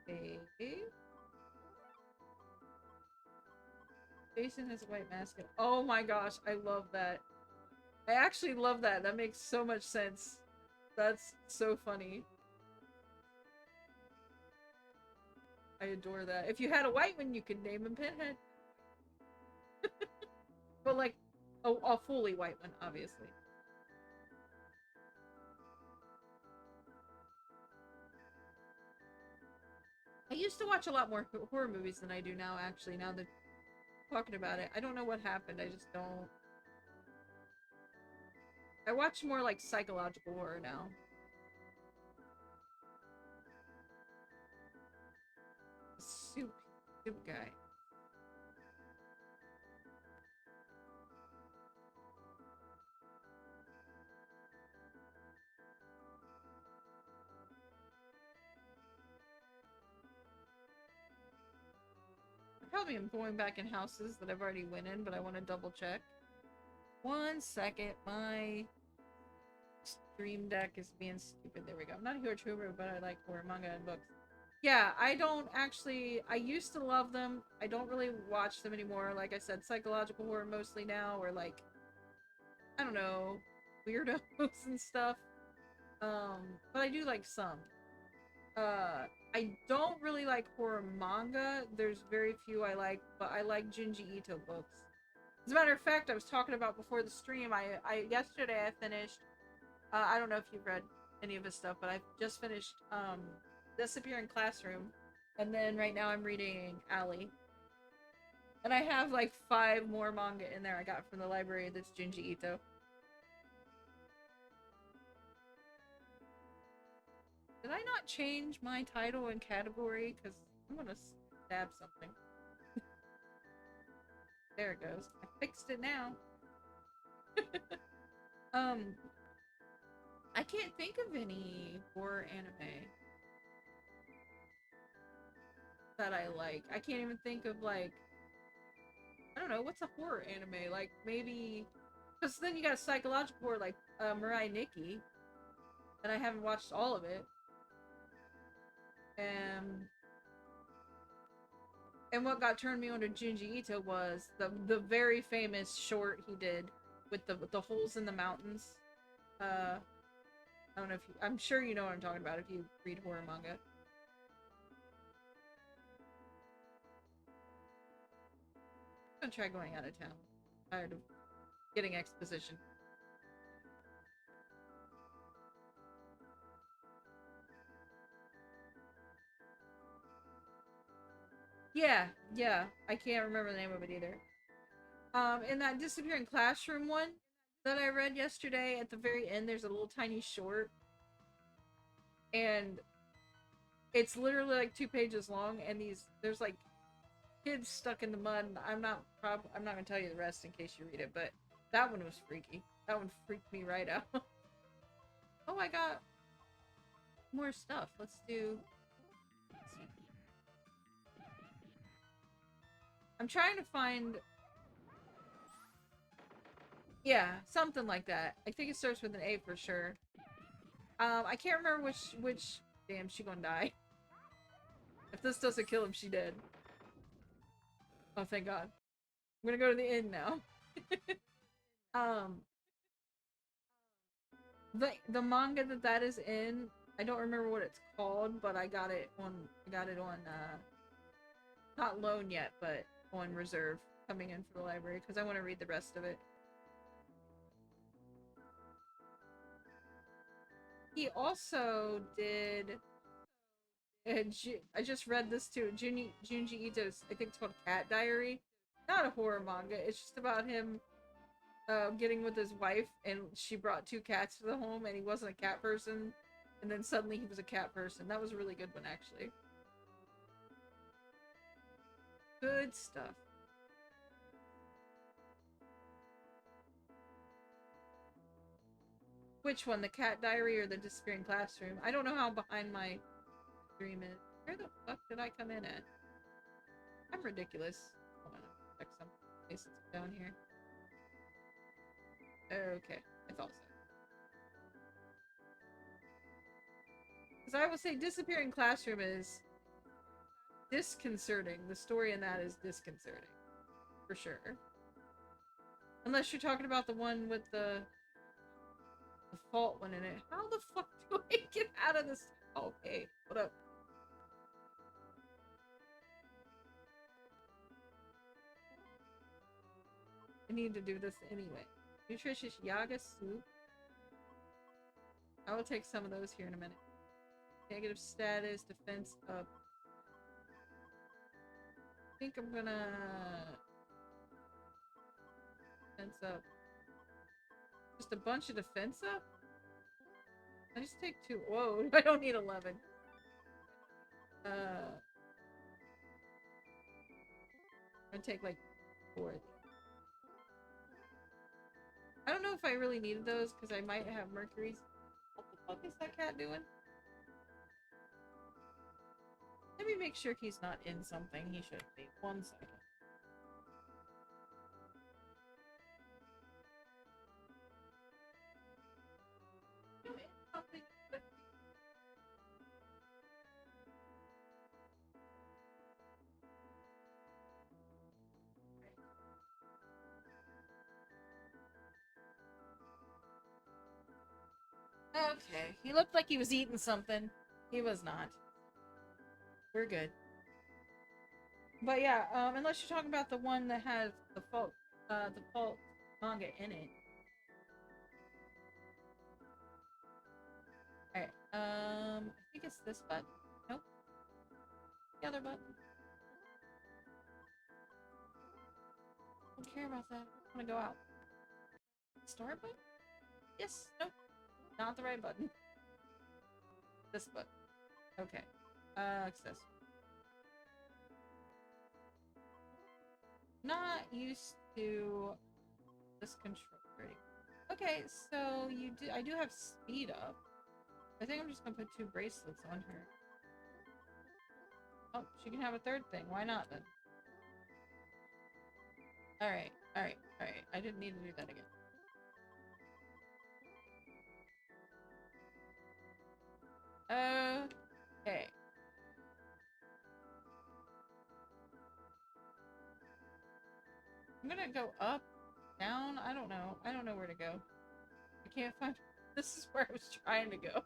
save. Jason has a white mask. Oh my gosh, I love that. I actually love that. That makes so much sense. That's so funny. I adore that. If you had a white one, you could name him Pinhead. But like, a fully white one, obviously. I used to watch a lot more horror movies than I do now, actually, now that I'm talking about it. I don't know what happened, I just don't... I watch more like psychological horror now. Soup guy. I probably am going back in houses that I've already went in, but I want to double check. 1 second, my stream deck is being stupid. There we go. I'm not a huge Hoover, but I like horror manga and books. Yeah, I don't actually... I used to love them. I don't really watch them anymore. Like I said, psychological horror mostly now, or like, I don't know, weirdos and stuff. But I do like some. I don't really like horror manga. There's very few I like, but I like Junji Ito books. As a matter of fact, I was talking about before the stream, yesterday I finished, I don't know if you've read any of his stuff, but I've just finished, Disappearing Classroom, and then right now I'm reading Alley. And I have like 5 more manga in there I got from the library that's Junji Ito. Did I not change my title and category? Because I'm gonna stab something. There it goes. I fixed it now. um, I can't think of any horror anime that I like. I can't even think of like, I don't know, what's a horror anime? Like maybe, because then you got psychological horror like Mirai Nikki, and I haven't watched all of it. Um, and what got turned me on to Junji Ito was the very famous short he did with the holes in the mountains. I don't know if you, I'm sure you know what I'm talking about if you read horror manga. I'm gonna try going out of town. I'm tired of getting exposition. Yeah, yeah. I can't remember the name of it either. In that disappearing classroom one that I read yesterday, at the very end, there's a little tiny short, and it's literally like 2 pages long, and there's like kids stuck in the mud. And I'm not gonna tell you the rest in case you read it, but that one was freaky. That one freaked me right out. Oh, I got more stuff. Let's do. Let's see. I'm trying to find. Yeah, something like that. I think it starts with an A for sure. I can't remember which. Damn, she gonna die. If this doesn't kill him, she dead. Oh, thank God. I'm gonna go to the inn now. um, the manga that is in, I don't remember what it's called, but I got it on not loan yet, but on reserve coming in for the library because I want to read the rest of it. He also did. I just read this too. Junji Ito's, I think it's called Cat Diary. Not a horror manga. It's just about him getting with his wife, and she brought 2 cats to the home, and he wasn't a cat person, and then suddenly he was a cat person. That was a really good one, actually. Good stuff. Which one, the Cat Diary or the Disappearing Classroom? I don't know how behind my stream is. Where the fuck did I come in at? I'm ridiculous. Hold on, check some places down here. Okay, I thought so. Because I will say Disappearing Classroom is disconcerting. The story in that is disconcerting. For sure. Unless you're talking about the one with the fault one in it. How the fuck do I get out of this? Oh, hey, what up? I need to do this anyway. Nutritious Yaga soup. I will take some of those here in a minute. Negative status, defense up. I think I'm gonna defense up. Just a bunch of defense up? I just take 2. Whoa, I don't need 11. I'm gonna take like 4. I don't know if I really needed those because I might have mercury. What the fuck is that cat doing? Let me make sure he's not in something he shouldn't be. 1 second. Okay, he looked like he was eating something. He was not. We're good. But yeah, unless you're talking about the one that has the fault manga in it. Alright, I think it's this button. Nope. The other button. I don't care about that. I want to go out. Start button? Yes. Nope. Not the right button. This book. Okay. Accessory. Not used to this control already. Okay, so I do have speed up. I think I'm just gonna put 2 bracelets on her. Oh, she can have a third thing. Why not then? Alright, alright, alright. I didn't need to do that again. Okay. I'm gonna go up, down. I don't know. I don't know where to go. I can't find. This is where I was trying to go.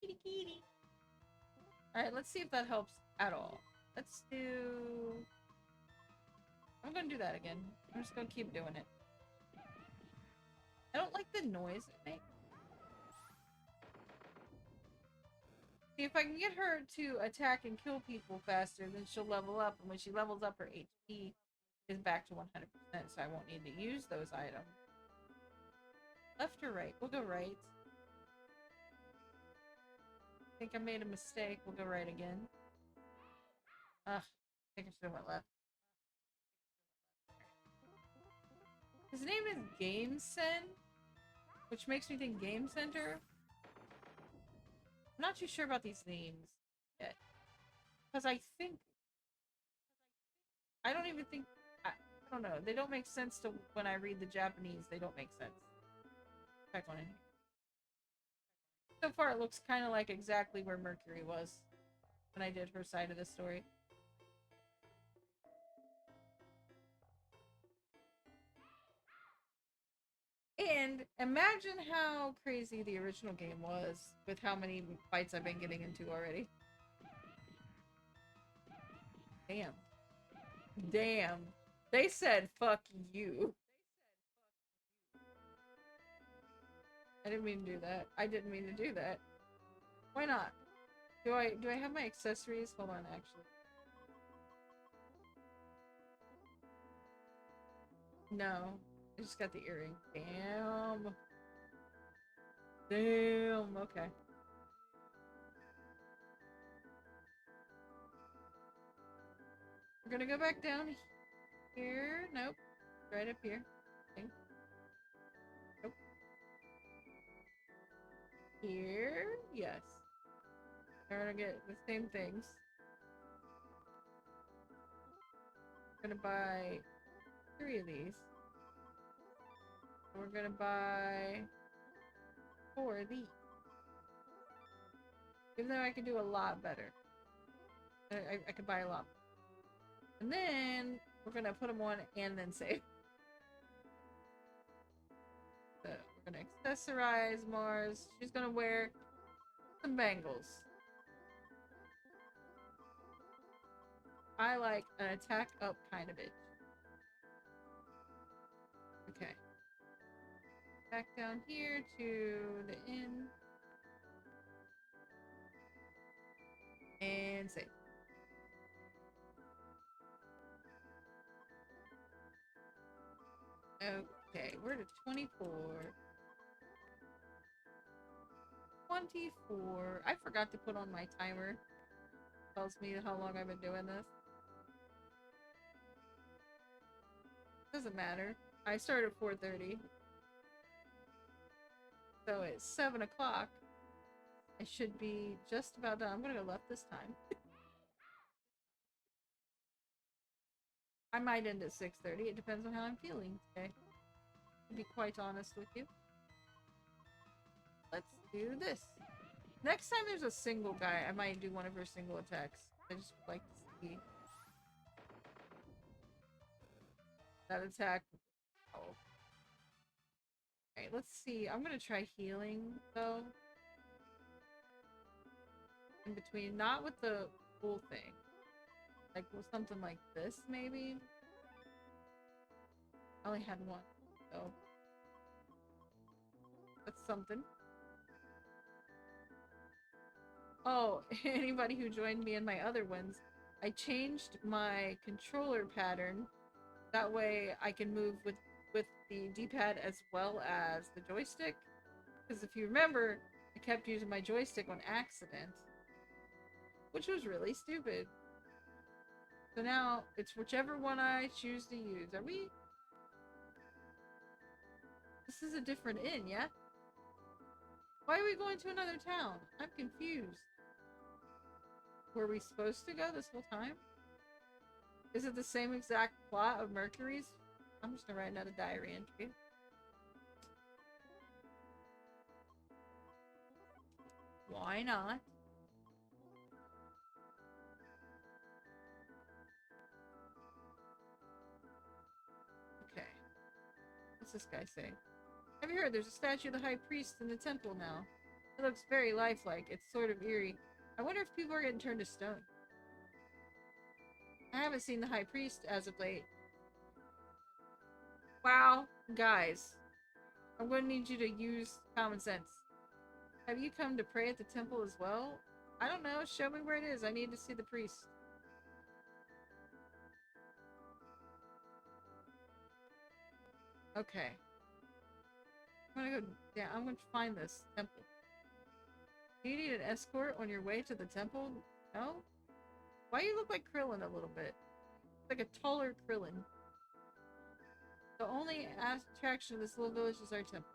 Kitty kitty. Alright, let's see if that helps at all. Let's do... I'm gonna do that again. I'm just gonna keep doing it. I don't like the noise it makes. See, if I can get her to attack and kill people faster, then she'll level up. And when she levels up, her HP is back to 100%, so I won't need to use those items. Left or right? We'll go right. I think I made a mistake. We'll go right again. Ugh, I think I should have went left. His name is GameSen, which makes me think Game Center. I'm not too sure about these names yet. Because I think... I don't even think... I don't know. They don't make sense to when I read the Japanese. They don't make sense. Check one in here. So far, it looks kind of like exactly where Mercury was when I did her side of the story. And imagine how crazy the original game was with how many fights I've been getting into already. Damn. Damn. They said, fuck you. I didn't mean to do that. I didn't mean to do that. Why not? Do I have my accessories? Hold on, actually. No. I just got the earring. Damn. Damn. Okay. We're gonna go back down here. Nope. Right up here. Okay. Nope. Here? Yes. We're gonna get the same things. We're gonna buy 3 of these. We're gonna buy 4 of these. Even though I could do a lot better. I could buy a lot. And then we're gonna put them on and then save. So we're gonna accessorize Mars. She's gonna wear some bangles. I like an attack up kind of bitch. Okay. Back down here to the inn. And save. Okay, we're to 24. 24. I forgot to put on my timer. Tells me how long I've been doing this. Doesn't matter. I started at 4:30. So it's 7 o'clock. I should be just about done. I'm gonna go left this time. I might end at 6:30. It depends on how I'm feeling today. To be quite honest with you. Let's do this. Next time there's a single guy, I might do one of her single attacks. I just would like to see that attack. Oh. Alright, let's see. I'm gonna try healing, though. In between. Not with the full thing. Like, with something like this, maybe? I only had one, so... That's something. Oh, anybody who joined me in my other ones, I changed my controller pattern. That way I can move with the D-pad as well as the joystick. Because if you remember, I kept using my joystick on accident, which was really stupid. So now it's whichever one I choose to use. Are we? This is a different inn, yeah? Why are we going to another town? I'm confused. Were we supposed to go this whole time? Is it the same exact plot of Mercury's? I'm just gonna write another diary entry. Why not? Okay. What's this guy say? Have you heard there's a statue of the high priest in the temple now? It looks very lifelike. It's sort of eerie. I wonder if people are getting turned to stone. I haven't seen the high priest as of late. Wow, guys. I'm going to need you to use common sense. Have you come to pray at the temple as well? I don't know. Show me where it is. I need to see the priest. Okay. I'm gonna go. Yeah, I'm gonna find this temple. Do you need an escort on your way to the temple? No? Why do you look like Krillin a little bit? Like a taller Krillin. The only attraction of this little village is our temple.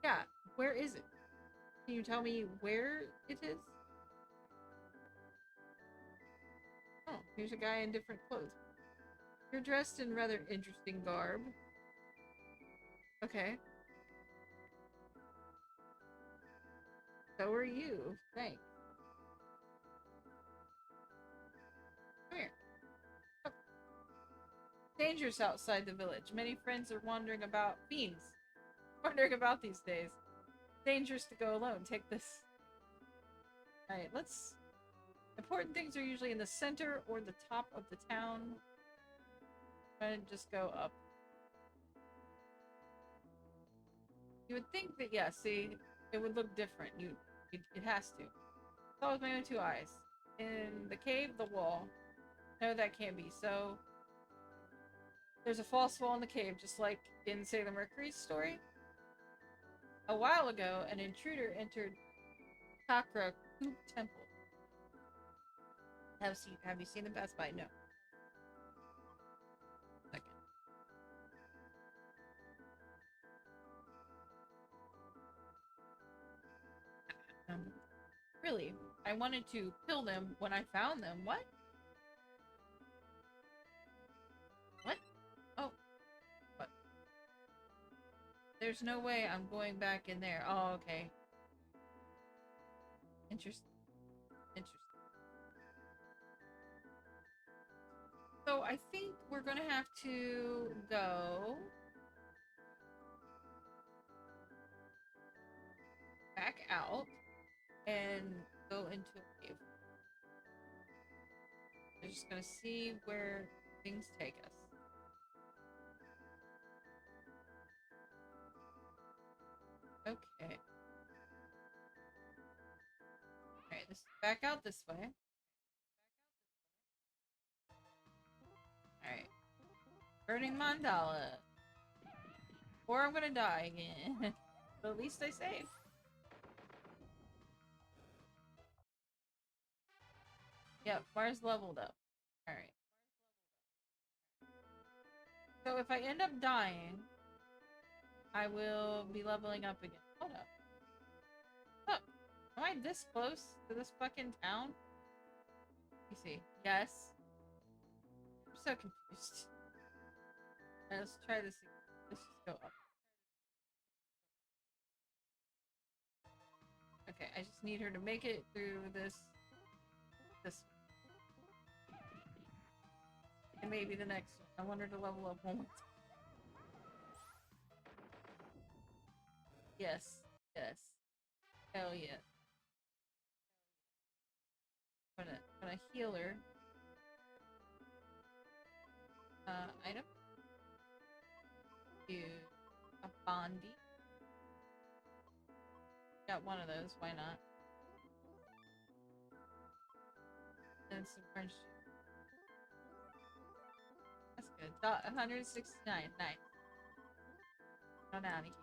Yeah, where is it? Can you tell me where it is? Oh, here's a guy in different clothes. You're dressed in rather interesting garb. Okay. So are you. Thanks. Come here. Oh. Dangerous outside the village. Many friends are wandering about. Fiends. Wandering about these days. Dangerous to go alone. Take this. Alright, let's... Important things are usually in the center or the top of the town. And just go up. You would think that, yeah, see, it would look different. It has to. Saw with my own two eyes. In the cave, the wall. No, that can't be. So, there's a false wall in the cave, just like in, say, the Mercury story. A while ago, an intruder entered Chakra Coop Temple. Have you seen them pass by? No. Second. Really? I wanted to kill them when I found them. What? What? Oh. What? There's no way I'm going back in there. Oh, okay. Interesting. Interesting. So I think we're gonna have to go back out and go into a cave. I'm just gonna see where things take us. Okay. Alright, let's back out this way. Alright. Burning mandala. Or I'm gonna die again. But at least I saved. Yep, Mars leveled up. Alright. So if I end up dying, I will be leveling up again. Hold up. Look, am I this close to this fucking town? Let me see. Yes. I'm so confused. Right, let's try this again. Let's just go up. Okay, I just need her to make it through this and maybe the next one. I want her to level up one more time. Yes. Yes. Hell yeah. I'm gonna heal her. Item. You a Bondi. Got one of those, why not? And some French. That's good. 169. Nice. Run out of here.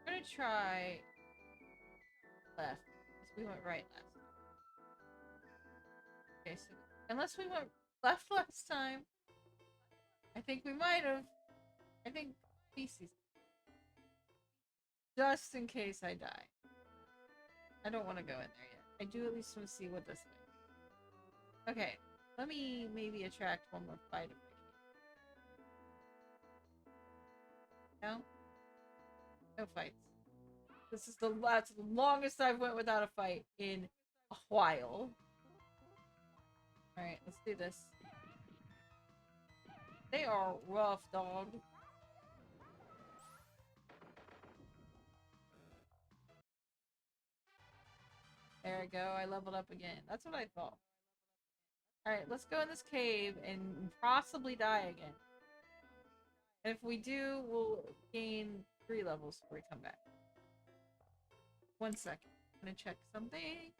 I'm gonna try left. Because we went right last time. Okay, so unless we went left last time, I think we might have. I think species. Just in case I die. I don't want to go in there yet. I do at least want to see what this way. Okay, let me maybe attract one more fight if I can. No? No fights. This is the longest I've went without a fight in a while. Alright, let's do this. They are rough, dog. There we go. I leveled up again. That's what I thought. Alright, let's go in this cave and possibly die again. And if we do, we'll gain 3 levels before we come back. 1 second. I'm gonna check something.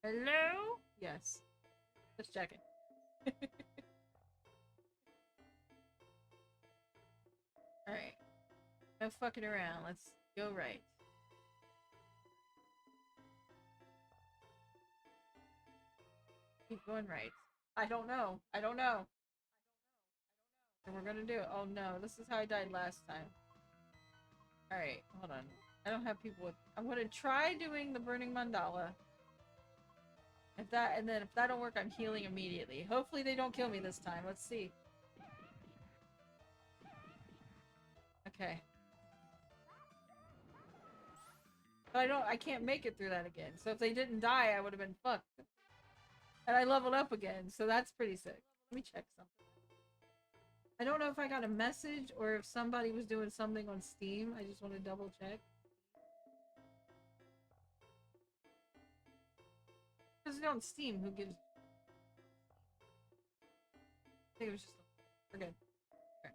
Hello? Yes. Just checking. Alright. No fucking around. Let's go right. Keep going right. I don't know. I don't know. And we're gonna do it. Oh no, this is how I died last time. Alright, hold on. I don't have people with... I'm gonna try doing the burning mandala. If that don't work, I'm healing immediately. Hopefully they don't kill me this time. Let's see. Okay. But I can't make it through that again. So if they didn't die, I would have been fucked. And I leveled up again, so that's pretty sick. Let me check something. I don't know if I got a message or if somebody was doing something on Steam. I just want to double check. Because it's on Steam, who gives... I think it was just... We're good. Okay.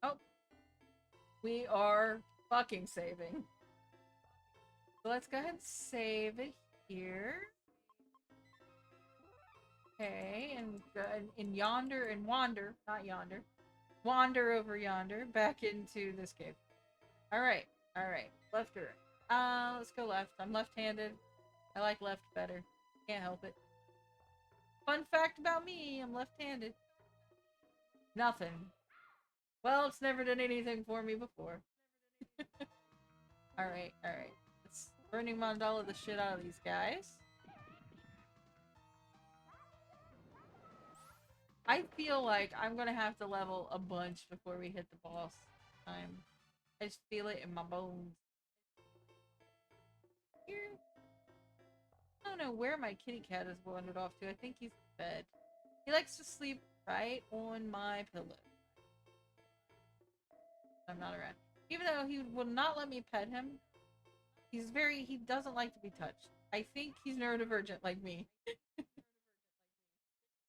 Oh. We are fucking saving. So let's go ahead and save it here. Okay, and in yonder and wander, not yonder, wander over yonder back into this cave. All right, left or right? Let's go left. I'm left-handed. I like left better. Can't help it. Fun fact about me: I'm left-handed. Nothing. Well, it's never done anything for me before. All right. Let's burning mandala the shit out of these guys. I feel like I'm gonna have to level a bunch before we hit the boss time. I just feel it in my bones. Here. I don't know where my kitty cat has wandered off to. I think he's in bed. He likes to sleep right on my pillow. I'm not around. Even though he will not let me pet him, he doesn't like to be touched. I think he's neurodivergent like me.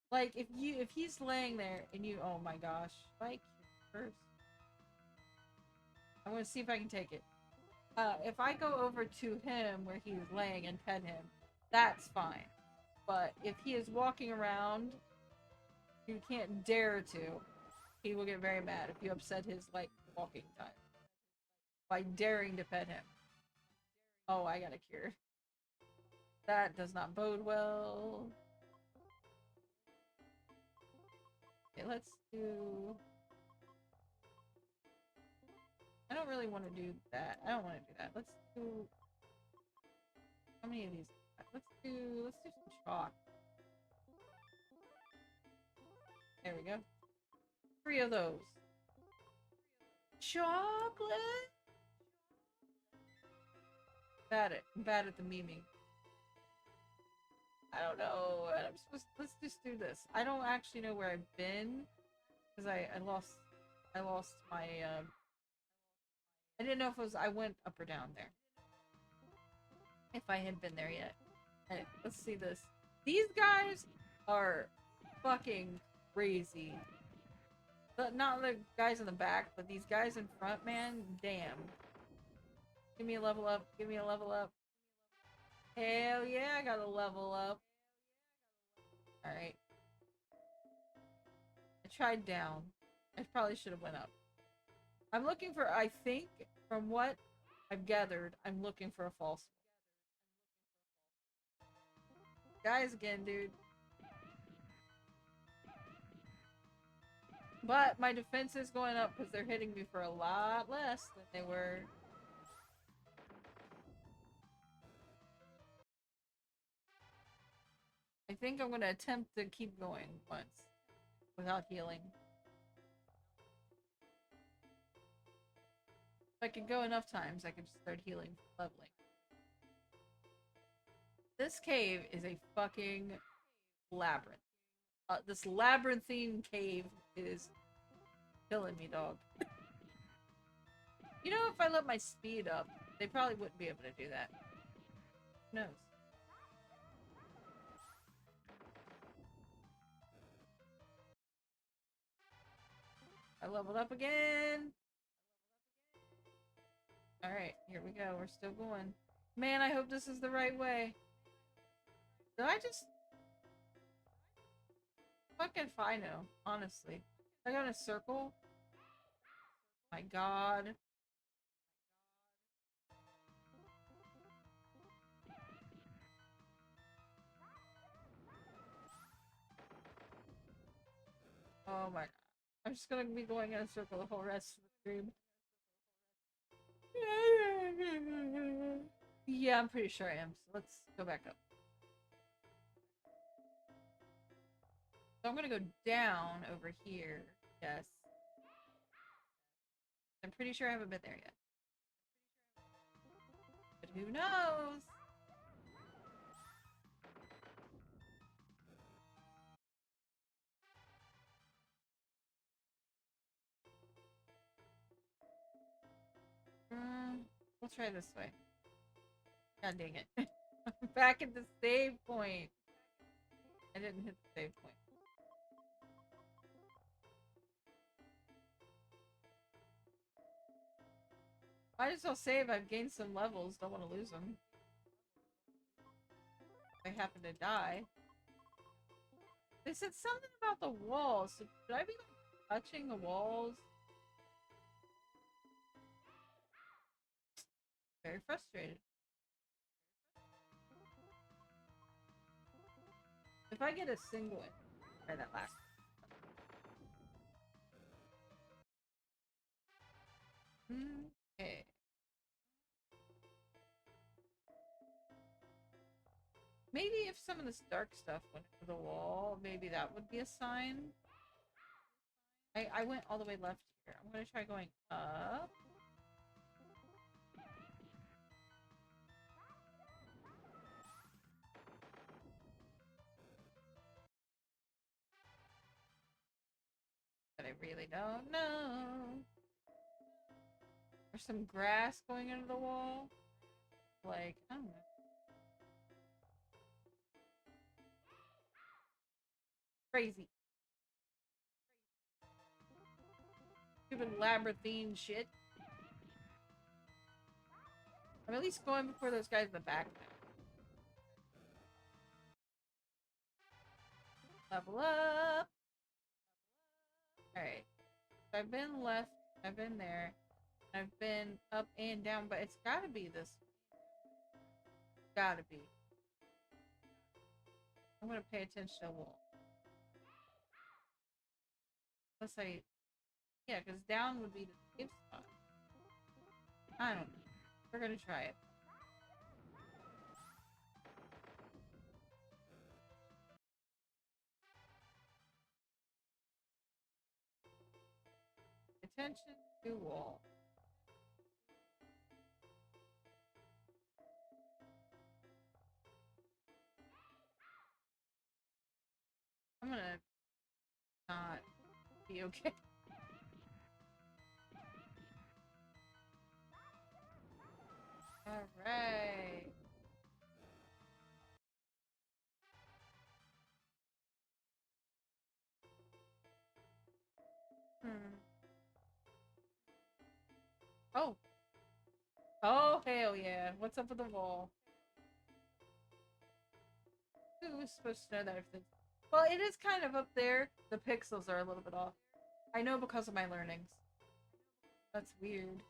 Like, if he's laying there and oh my gosh. Like, first. I'm gonna see if I can take it. If I go over to him where he's laying and pet him, that's fine. But if he is walking around, you can't dare to. He will get very mad if you upset his, like, walking time. By daring to pet him. Oh, I got a cure. That does not bode well. Okay, let's do... I don't really want to do that. I don't want to do that. Let's do... How many of these? Let's do some chalk. There we go. 3 of those. Chocolate? I'm bad at the memeing. I don't know. Let's just do this. I don't actually know where I've been. Because I lost my, I didn't know if I went up or down there. If I had been there yet. Alright, let's see this. These guys are fucking crazy. But not the guys in the back, but these guys in front, man, damn. Give me a level up. Give me a level up. Hell yeah, I gotta level up. Alright. I tried down. I probably should have went up. I'm looking for, I think, from what I've gathered, I'm looking for a false one. Guys again, dude. But my defense is going up because they're hitting me for a lot less than they were. I think I'm going to attempt to keep going once without healing. If I could go enough times, I could just start healing for leveling. This cave is a fucking labyrinth. This labyrinthine cave is killing me, dog. You know, if I let my speed up, they probably wouldn't be able to do that. Who knows? I leveled up again. Alright, here we go. We're still going. Man, I hope this is the right way. Did I just... Fucking if I know, honestly. I go in a circle? My god. Oh my god. I'm just gonna be going in a circle the whole rest of the stream. Yeah, I'm pretty sure I am. So let's go back up. So I'm gonna go down over here. Yes. I'm pretty sure I haven't been there yet. But who knows? We'll try this way. God dang it. Back at the save point. I didn't hit the save point. Might as well save. I've gained some levels. Don't want to lose them. If I happen to die. They said something about the walls. So should I be like, touching the walls? Very frustrated. If I get a single one, try that last one. Okay. Maybe if some of this dark stuff went into the wall, maybe that would be a sign. I went all the way left here. I'm gonna try going up. But I really don't know. There's some grass going into the wall. Like, I don't know. Crazy. Stupid labyrinthine shit. I'm at least going before those guys in the back now. Level up! Alright. So I've been left, I've been there, I've been up and down, but it's gotta be this. Gotta be. I'm gonna pay attention to the wall. Unless I... Yeah, because down would be the safe spot. I don't know. We're gonna try it. Attention to wall. I'm gonna not be okay. Alright. Oh. Oh, hell yeah. What's up with the wall? who was supposed to know that everything's... Well, it is kind of up there. The pixels are a little bit off. I know because of my learnings. That's weird.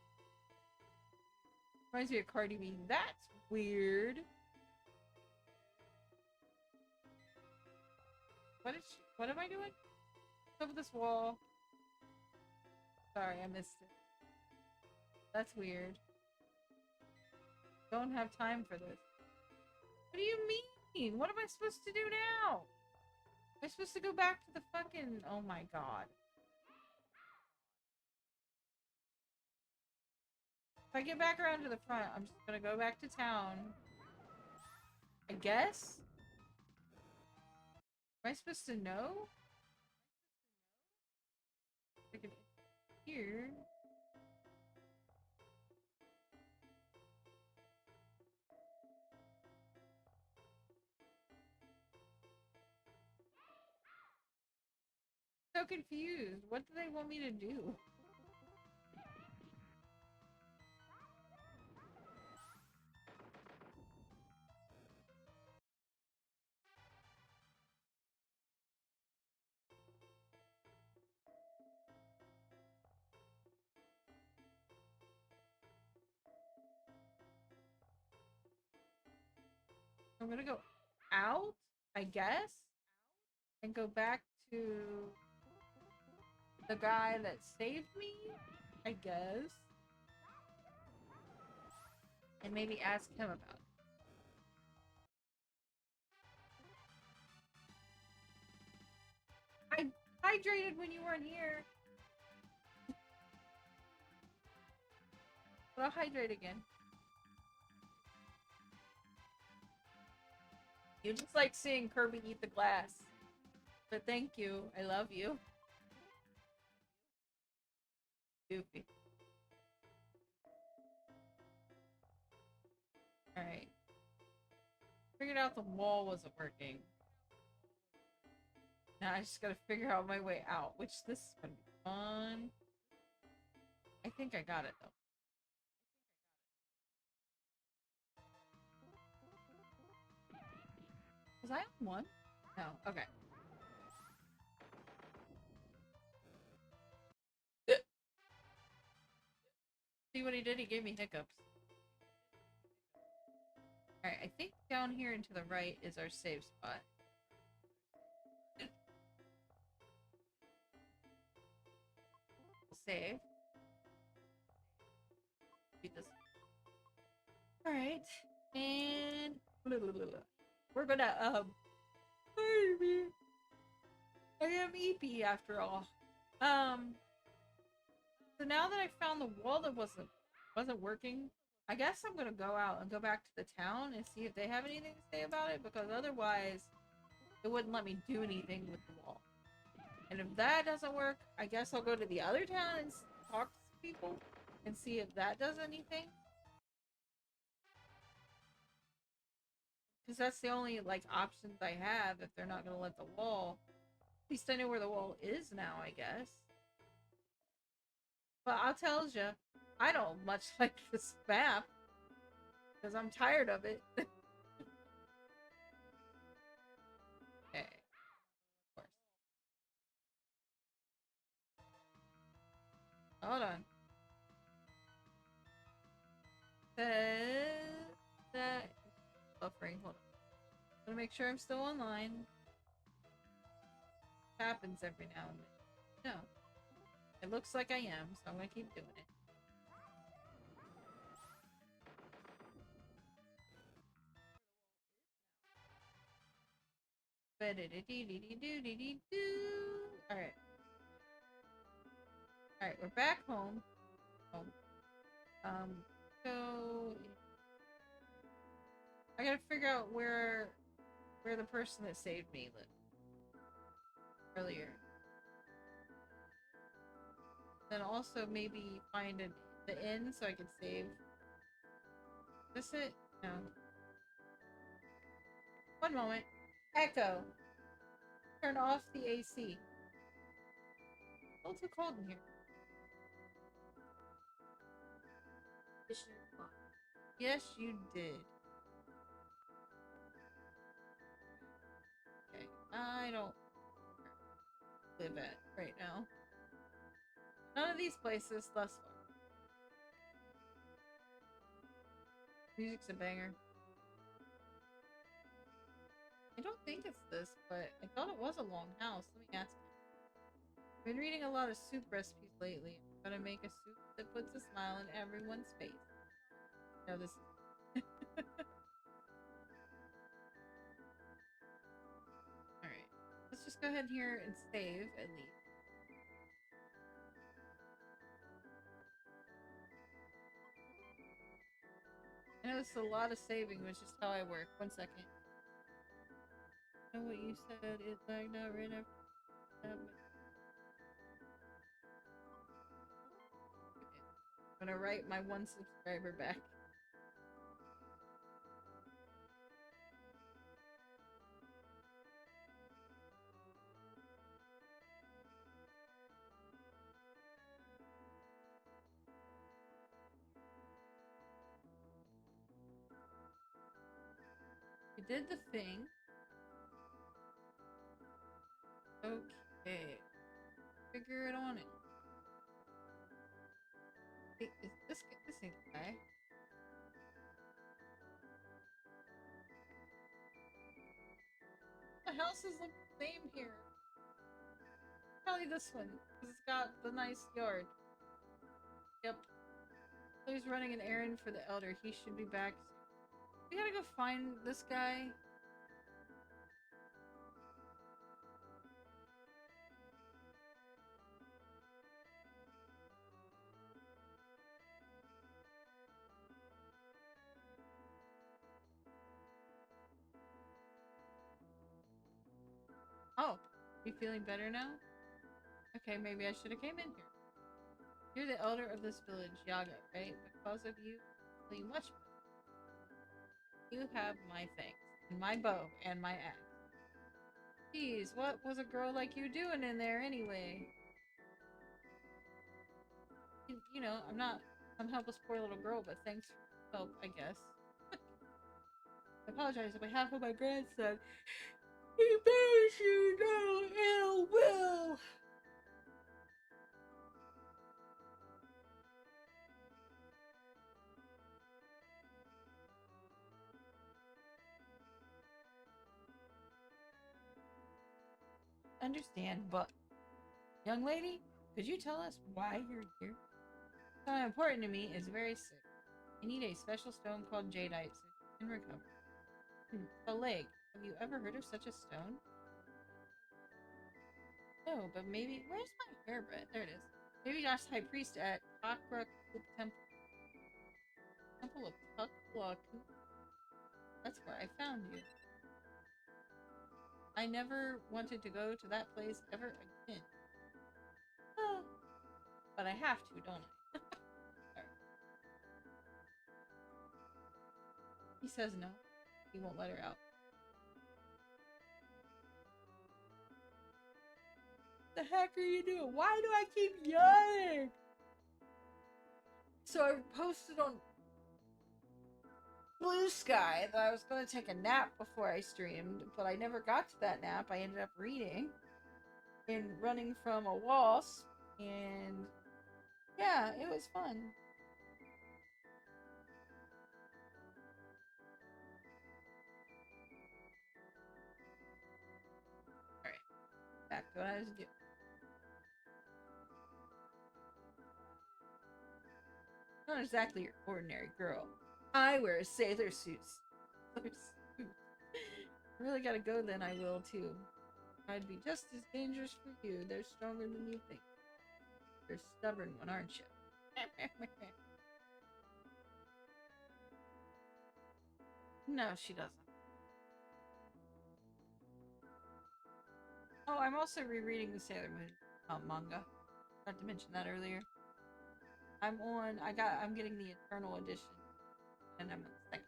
Reminds me of Cardi B. That's weird. What am I doing? Over this wall. Sorry, I missed it. That's weird. Don't have time for this. What do you mean? What am I supposed to do now? Am I supposed to go back to the fucking... Oh my god. If I get back around to the front, I'm just gonna go back to town. I guess? Am I supposed to know? I can... Here... So confused. What do they want me to do? I'm gonna go out, I guess, and go back to the guy that saved me, I guess, and maybe ask him about it. I hydrated when you weren't here. But I'll hydrate again. You just like seeing Kirby eat the glass. But thank you. I love you. Goofy. Alright. Figured out the wall wasn't working. Now I just gotta figure out my way out, which this is gonna be fun. I think I got it though. Was I on one? No. Okay. See what he did? He gave me hiccups. Alright, I think down here and to the right is our save spot. Save. Beat this. Alright. And we're gonna I am EP after all. So now that I found the wall that wasn't working, I guess I'm gonna go out and go back to the town and see if they have anything to say about it, because otherwise it wouldn't let me do anything with the wall. And if that doesn't work, I guess I'll go to the other town and talk to people and see if that does anything. Because that's the only, like, options I have if they're not gonna let the wall... At least I know where the wall is now, I guess. But I'll tell you, I don't much like this map. Because I'm tired of it. Okay. Of course. Hold on. That buffering. Hold on. I'm gonna make sure I'm still online. Happens every now and then. No. It looks like I am, so I'm gonna keep doing it. Alright. Alright, we're back home. So I gotta figure out where the person that saved me lived earlier. Then also maybe find the inn so I can save. Is this it? No. One moment. Echo. Turn off the AC. It's so cold in here. Yes, you did. I don't live at right now. None of these places thus far. Music's a banger. I don't think it's this, but I thought it was a long house. Let me ask him. I've been reading a lot of soup recipes lately. I'm gonna make a soup that puts a smile on everyone's face. No, this is... Alright. Let's just go ahead here and save, at least. I know it's a lot of saving, which is how I work. 1 second. I know what you said. It lagged out right after that. I'm gonna write my one subscriber back. We did the thing. Okay. Figure it on it. Wait, is this ain't the guy? The houses look the same here. Probably this one, because it's got the nice yard. Yep. So he's running an errand for the elder. He should be back soon. We gotta go find this guy. Oh, you feeling better now? Okay, maybe I should have came in here. You're the elder of this village, Yaga, right? Because of you, I feel much better. You have my thanks, and my bow, and my axe. Geez, what was a girl like you doing in there anyway? You know, I'm not some helpless poor little girl, but thanks for help, I guess. I apologize on behalf of my grandson. He bears you no ill will. Understand, but young lady, could you tell us why you're here? Something important to me is very sick. I need a special stone called jadeite so you can recover. A leg. Have you ever heard of such a stone? No, but maybe. Where's my hairbread? There it is. Maybe ask High Priest at Takra Temple. Temple of Tuklaku. That's where I found you. I never wanted to go to that place ever again. Oh, but I have to, don't I? Right. He says no. He won't let her out. The heck are you doing? Why do I keep yawning? So I posted on Blue Sky that I was going to take a nap before I streamed, but I never got to that nap. I ended up reading and running from a wasp, and yeah, it was fun. Alright, back to what I was doing. Not exactly your ordinary girl. I wear a sailor suit. Really gotta go then, I will too. I'd be just as dangerous for you. They're stronger than you think. You're a stubborn one, aren't you? No, she doesn't. Oh, I'm also rereading the Sailor Moon manga. Forgot to mention that earlier. I'm getting the Eternal edition, and I'm on the second.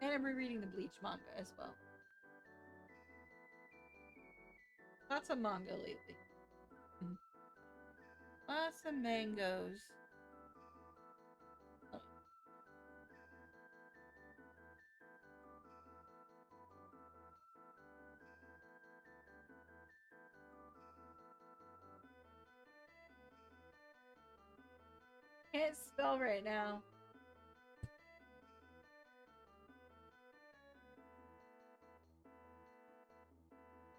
And I'm rereading the Bleach manga as well. Lots of manga lately. Lots of mangoes. Can't spell right now.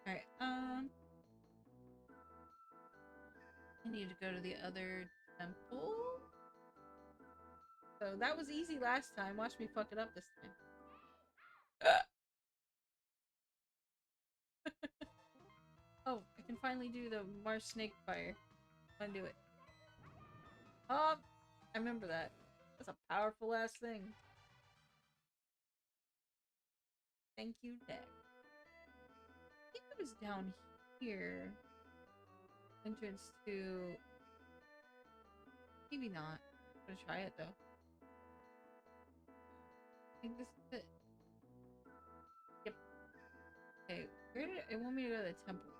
Alright, I need to go to the other temple. So that was easy last time. Watch me fuck it up this time. Oh, I can finally do the Mars Snake Fire. I'm gonna do it. Oh, I remember that. That's a powerful ass thing. Thank you, Deck. I think it was down here. Entrance to... Maybe not. I'm gonna try it though. I think this is it. Yep. Okay, where did it want me to go to the temple?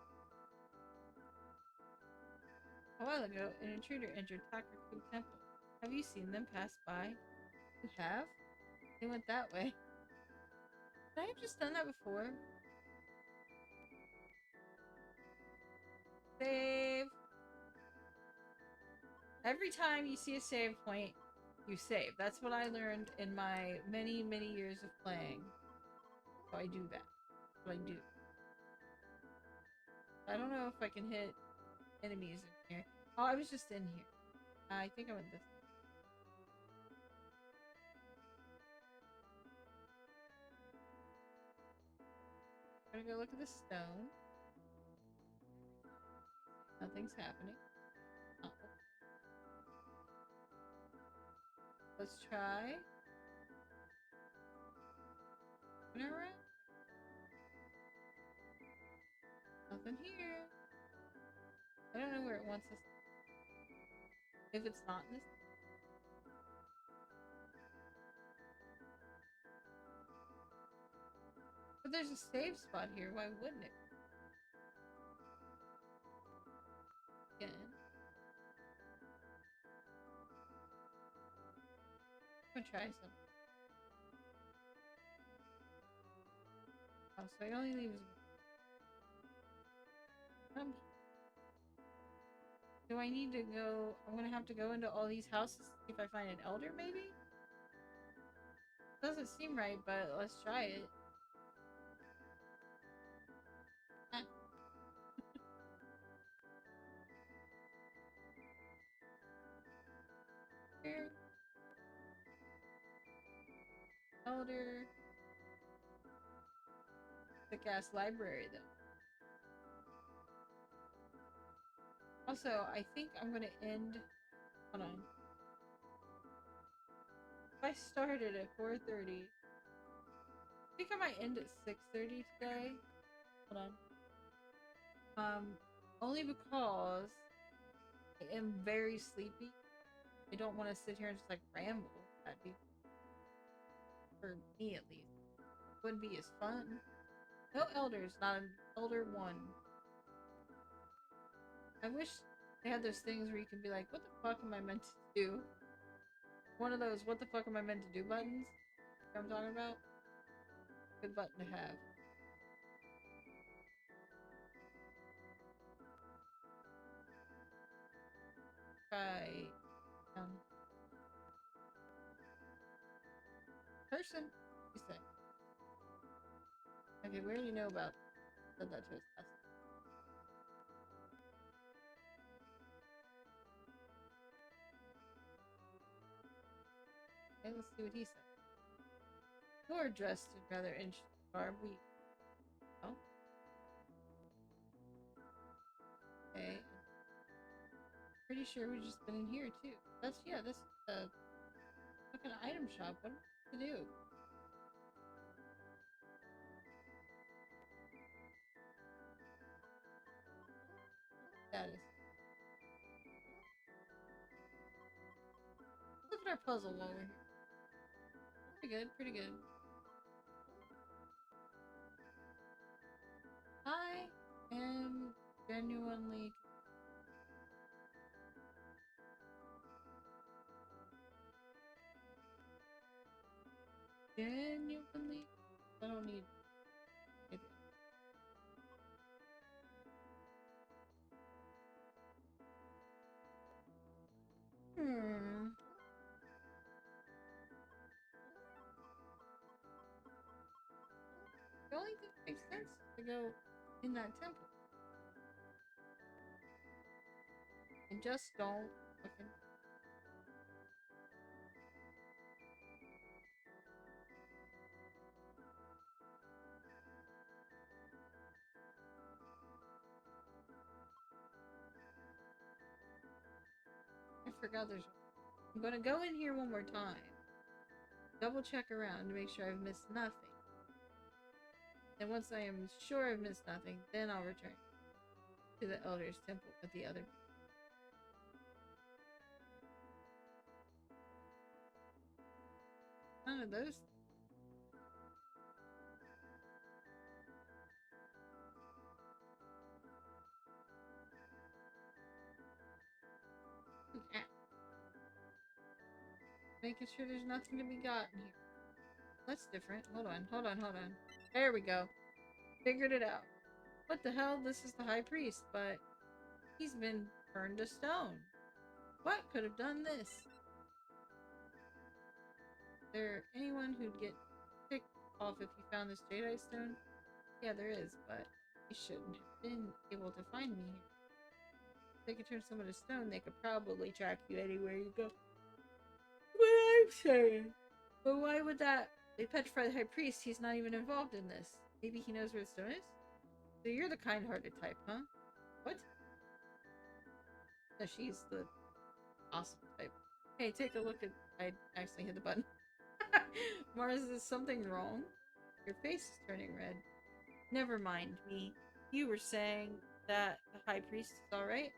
A while ago, an intruder entered Takaku Temple. Have you seen them pass by? You have? They went that way. Could I have just done that before? Save! Every time you see a save point, you save. That's what I learned in my many, many years of playing. So I do that. That's what I do. I don't know if I can hit enemies in here. Oh, I was just in here. I think I went this way. I'm gonna go look at the stone. Nothing's happening. Oh. Let's try. Turn around. Nothing here. I don't know where it wants us. If it's not in this. But there's a save spot here. Why wouldn't it? Again. I'm gonna try something. Oh, so it only leaves. Do I need to go? I'm gonna have to go into all these houses to see if I find an elder, maybe? Doesn't seem right, but let's try it. Ah. Here. Elder. Thick ass library, though. Also, I think I'm gonna end. Hold on. If I started at 4:30, I think I might end at 6:30 today. Hold on. Only because I am very sleepy. I don't want to sit here and just like ramble. That'd be, for me at least, wouldn't be as fun. No elders, not an elder one. I wish they had those things where you can be like, what the fuck am I meant to do? One of those, what the fuck am I meant to do buttons? You know what I'm talking about? Good button to have. Try, person, you say. Okay, we already know about, said that to us last time. Okay, let's see what he said. You're dressed in rather interesting garb. Oh. Okay. Pretty sure we've just been in here too. That's this is the fucking item shop. What to do? Status. Look at our puzzle while we're here. Pretty good, pretty good. I am genuinely I don't need it. to go in that temple. And just don't fucking. I forgot there's. I'm gonna go in here one more time. Double check around to make sure I've missed nothing. And once I am sure I've missed nothing, then I'll return to the Elder's Temple with the other. None of those. Making sure there's nothing to be gotten here. That's different. Hold on, hold on, hold on. There we go. Figured it out. What the hell? This is the High Priest, but he's been burned to stone. What could have done this? Is there anyone who'd get ticked off if you found this Jadeite stone? Yeah, there is, but you shouldn't have been able to find me here. If they could turn someone to stone, they could probably track you anywhere you go. What I'm saying. But why would that? They petrified the High Priest. He's not even involved in this. Maybe he knows where the stone is? So you're the kind-hearted type, huh? What? No, she's the awesome type. Hey, take a look at... I accidentally hit the button. Mars, is something wrong? Your face is turning red. Never mind me. You were saying that the High Priest is alright?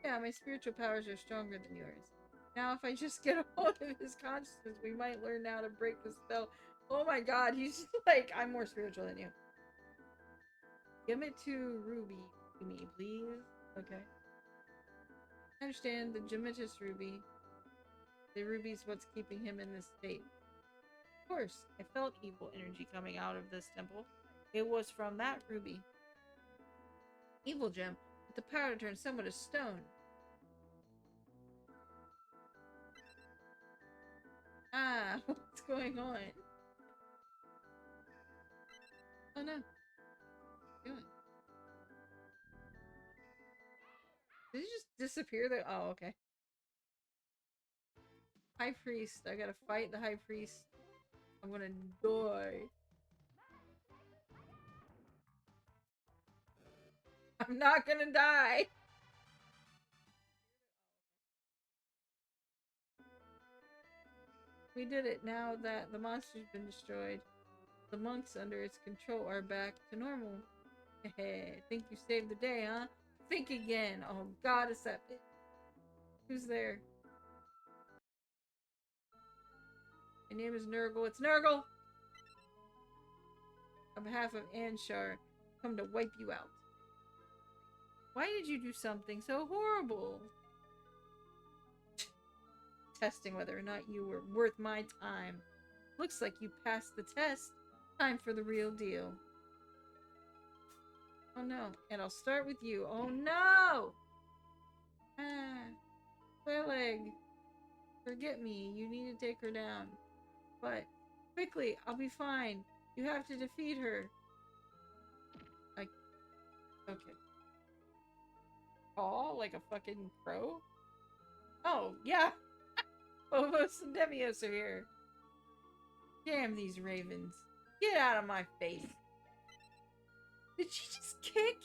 Yeah, my spiritual powers are stronger than yours. Now if I just get a hold of his consciousness, we might learn how to break the spell. Oh my god, he's just like, I'm more spiritual than you. Give it to Ruby, me, please. Okay. I understand the Gemetis Ruby. The ruby's what's keeping him in this state. Of course, I felt evil energy coming out of this temple. It was from that ruby. Evil gem, with the power to turn someone to stone. Ah, what's going on? Oh no. What's he doing? Did he just disappear there? Oh, okay. High Priest. I gotta fight the High Priest. I'm gonna die. I'm not gonna die. We did it now that the monster's been destroyed. The monks under its control are back to normal. Hey, think you saved the day, huh? Think again. Oh god, it's that bitch. Who's there? My name is Nurgle. It's Nurgle! On behalf of Anshar, come to wipe you out. Why did you do something so horrible? Testing whether or not you were worth my time. Looks like you passed the test. Time for the real deal. Oh no. And I'll start with you. Oh no! Ah. Leg. Forget me. You need to take her down. But, quickly, I'll be fine. You have to defeat her. Okay. Call? Like a fucking crow? Oh, yeah! Phobos and Demios are here. Damn these ravens. Get out of my face. Did she just kick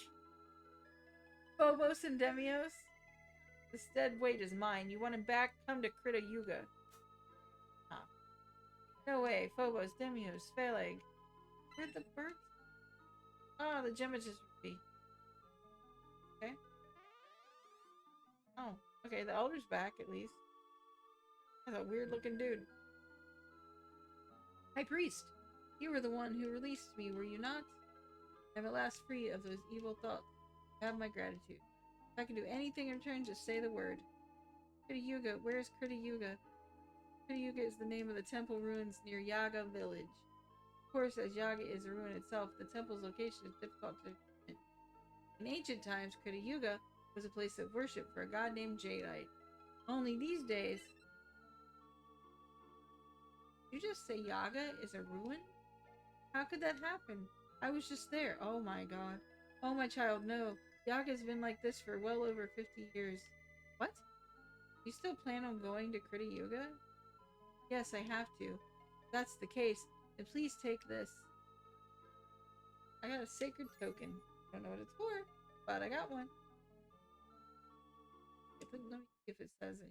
Phobos and Demios? This dead weight is mine. You want him back? Come to Krita Yuga. Huh. No way. Phobos, Demios, Phaleg. Where'd the birds? Oh, the Gemetis Ruby. Okay. Oh, okay. The Elder's back, at least. That's a weird looking dude. High Priest, you were the one who released me, were you not? I'm at last free of those evil thoughts. Have my gratitude. If I can do anything in return, just say the word. Krita Yuga, where's Krita Yuga? Krita Yuga is the name of the temple ruins near Yaga village. Of course, as Yaga is a ruin itself, the temple's location is difficult to determine. In ancient times, Krita Yuga was a place of worship for a god named Jadeite. Only these days... Did you just say Yaga is a ruin? How could that happen? I was just there. Oh my god. Oh my child, no. Yaga's been like this for well over 50 years. What? You still plan on going to Krita Yuga? Yes, I have to. If that's the case, then please take this. I got a sacred token. Don't know what it's for, but I got one. Let me see if it says anything.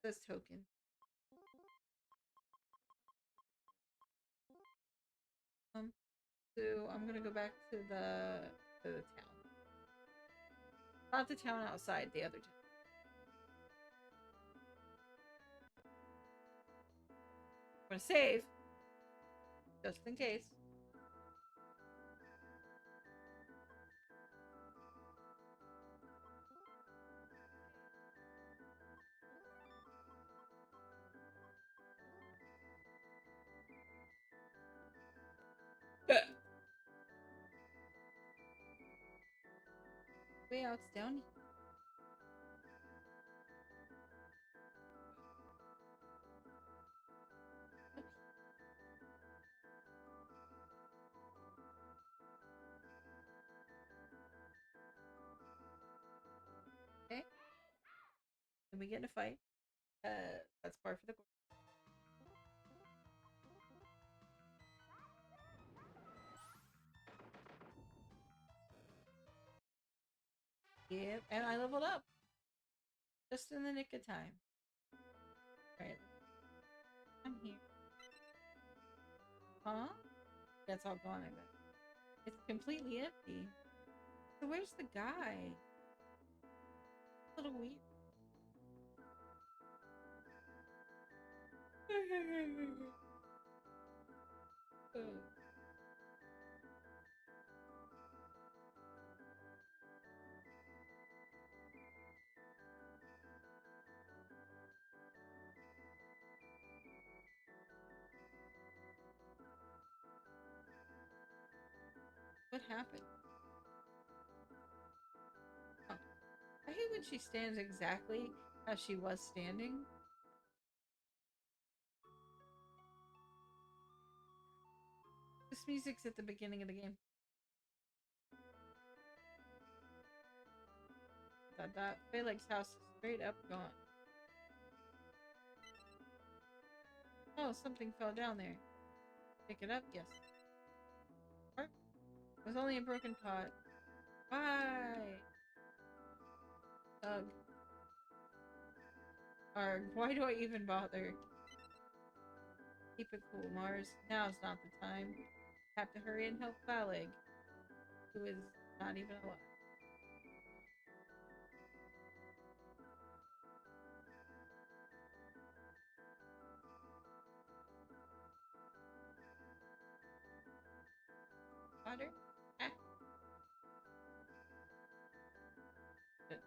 This token. Um, so I'm gonna go back to the town. Not the town outside, the other town. I'm gonna save, just in case. Way out's down here. Okay. Then we get in a fight. That's par for the course. Yep, and I leveled up. Just in the nick of time. Alright. I'm here. Huh? That's all gone, I bet. It's completely empty. So where's the guy? A little weird. What happened? Oh. I hate when she stands exactly how she was standing. This music's at the beginning of the game. That Felix house is straight up gone. Oh, something fell down there. Pick it up? Yes. It was only a broken pot. Why? Ugh. Arg, why do I even bother? Keep it cool, Mars. Now's not the time. Have to hurry and help Phaleg, who is not even alive. Water? Ah. Good.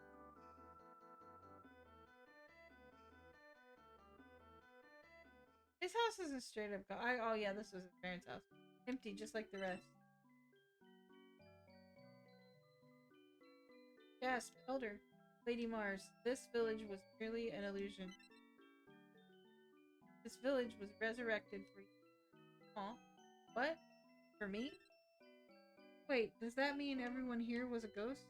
His house isn't straight up. Oh yeah, this was his parents' house. Empty, just like the rest. Gasp, Elder. Lady Mars, this village was merely an illusion. This village was resurrected for you. Aw. What? For me? Wait, does that mean everyone here was a ghost?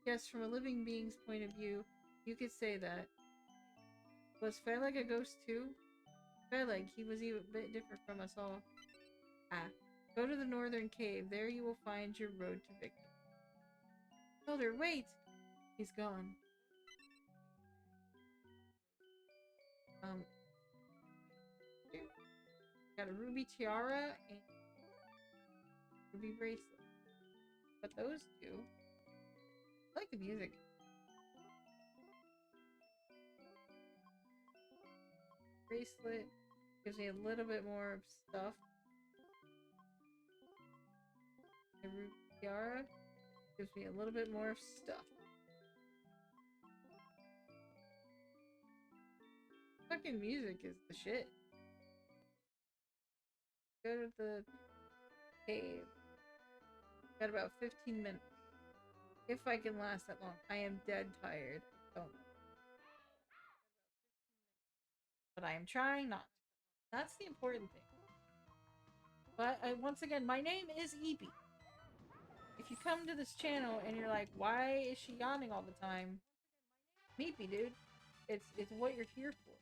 Yes, from a living being's point of view, you could say that. Was Phaleg a ghost too? Phaleg, he was even a bit different from us all. Ah. Go to the northern cave. There you will find your road to victory. Elder, wait! He's gone. Got a ruby tiara and ruby bracelet. But those two. I like the music. Bracelet gives me a little bit more stuff. The ruby tiara gives me a little bit more stuff. Fucking music is the shit. Go to the cave. Got about 15 minutes. If I can last that long. I am dead tired. Oh no. but I am trying not to. That's the important thing. But once again, my name is Eepy. If you come to this channel and you're like, why is she yawning all the time? Meepy, dude. It's what you're here for.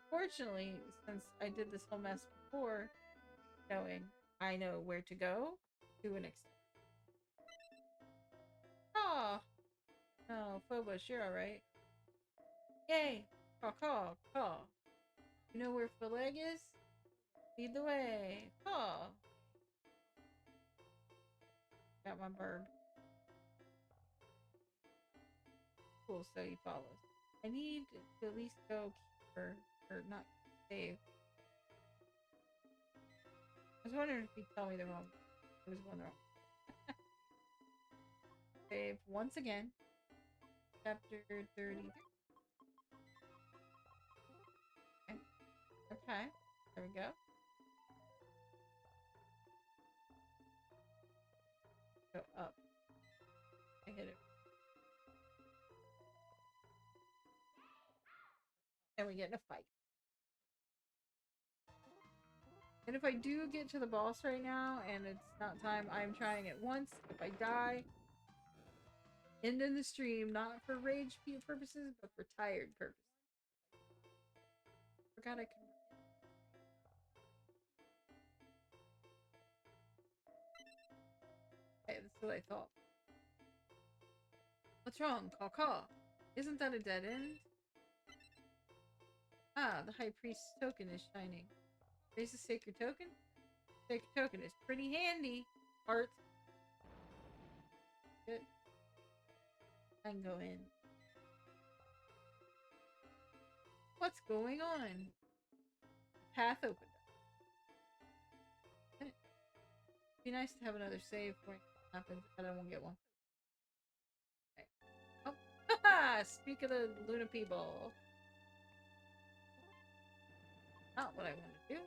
Fortunately, since I did this whole mess before, knowing I know where to go to an extent. Oh, no, Phobos, you're alright. Yay! Caw, caw, caw. You know where Phileg is? Lead the way. Caw. Got my bird. Cool, so he follows. I need to at least go keeper, or not save. I was wondering if he'd tell me the wrong. It was going wrong. Save once again. Chapter 30. Okay. Okay. There we go. Go up. I hit it. And we get in a fight. And if I do get to the boss right now and it's not time, I'm trying it once. If I die, end in the stream, not for rage purposes, but for tired purposes. Forgot I can. Okay, that's what I thought. What's wrong? Caw caw. Isn't that a dead end? Ah, the high priest's token is shining. Raise the sacred token? Sacred token is pretty handy. Heart. Good. I can go in. What's going on? Path opened up. It'd be nice to have another save before it happens, but I won't get one. Okay. Oh, haha! Speak of the Luna Ball. Not what I want to do.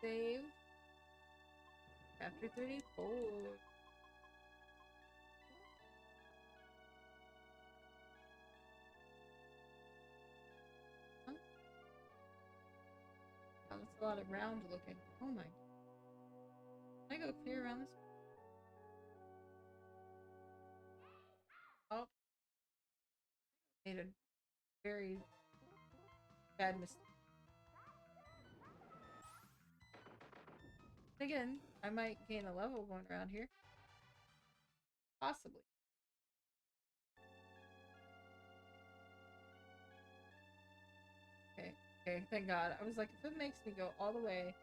Save. Chapter 34. Huh? Oh, that's a lot of round looking. Oh my. Can I go clear around this? Oh. Made a very bad mistake. Again, I might gain a level going around here. Possibly. Okay, okay, thank God. I was like, if it makes me go all the way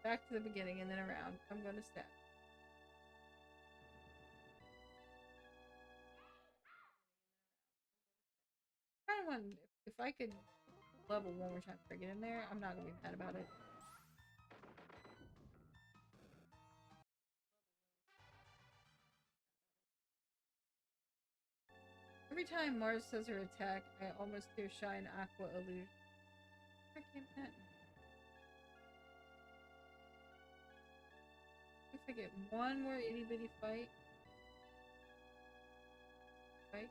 back to the beginning and then around, I'm gonna stab. I kind of want, if I could level one more time before I get in there, I'm not gonna be mad about it. Every time Mars says her attack, I almost hear Shine Aqua illusion. Where came that? If I get one more itty bitty fight. Fight.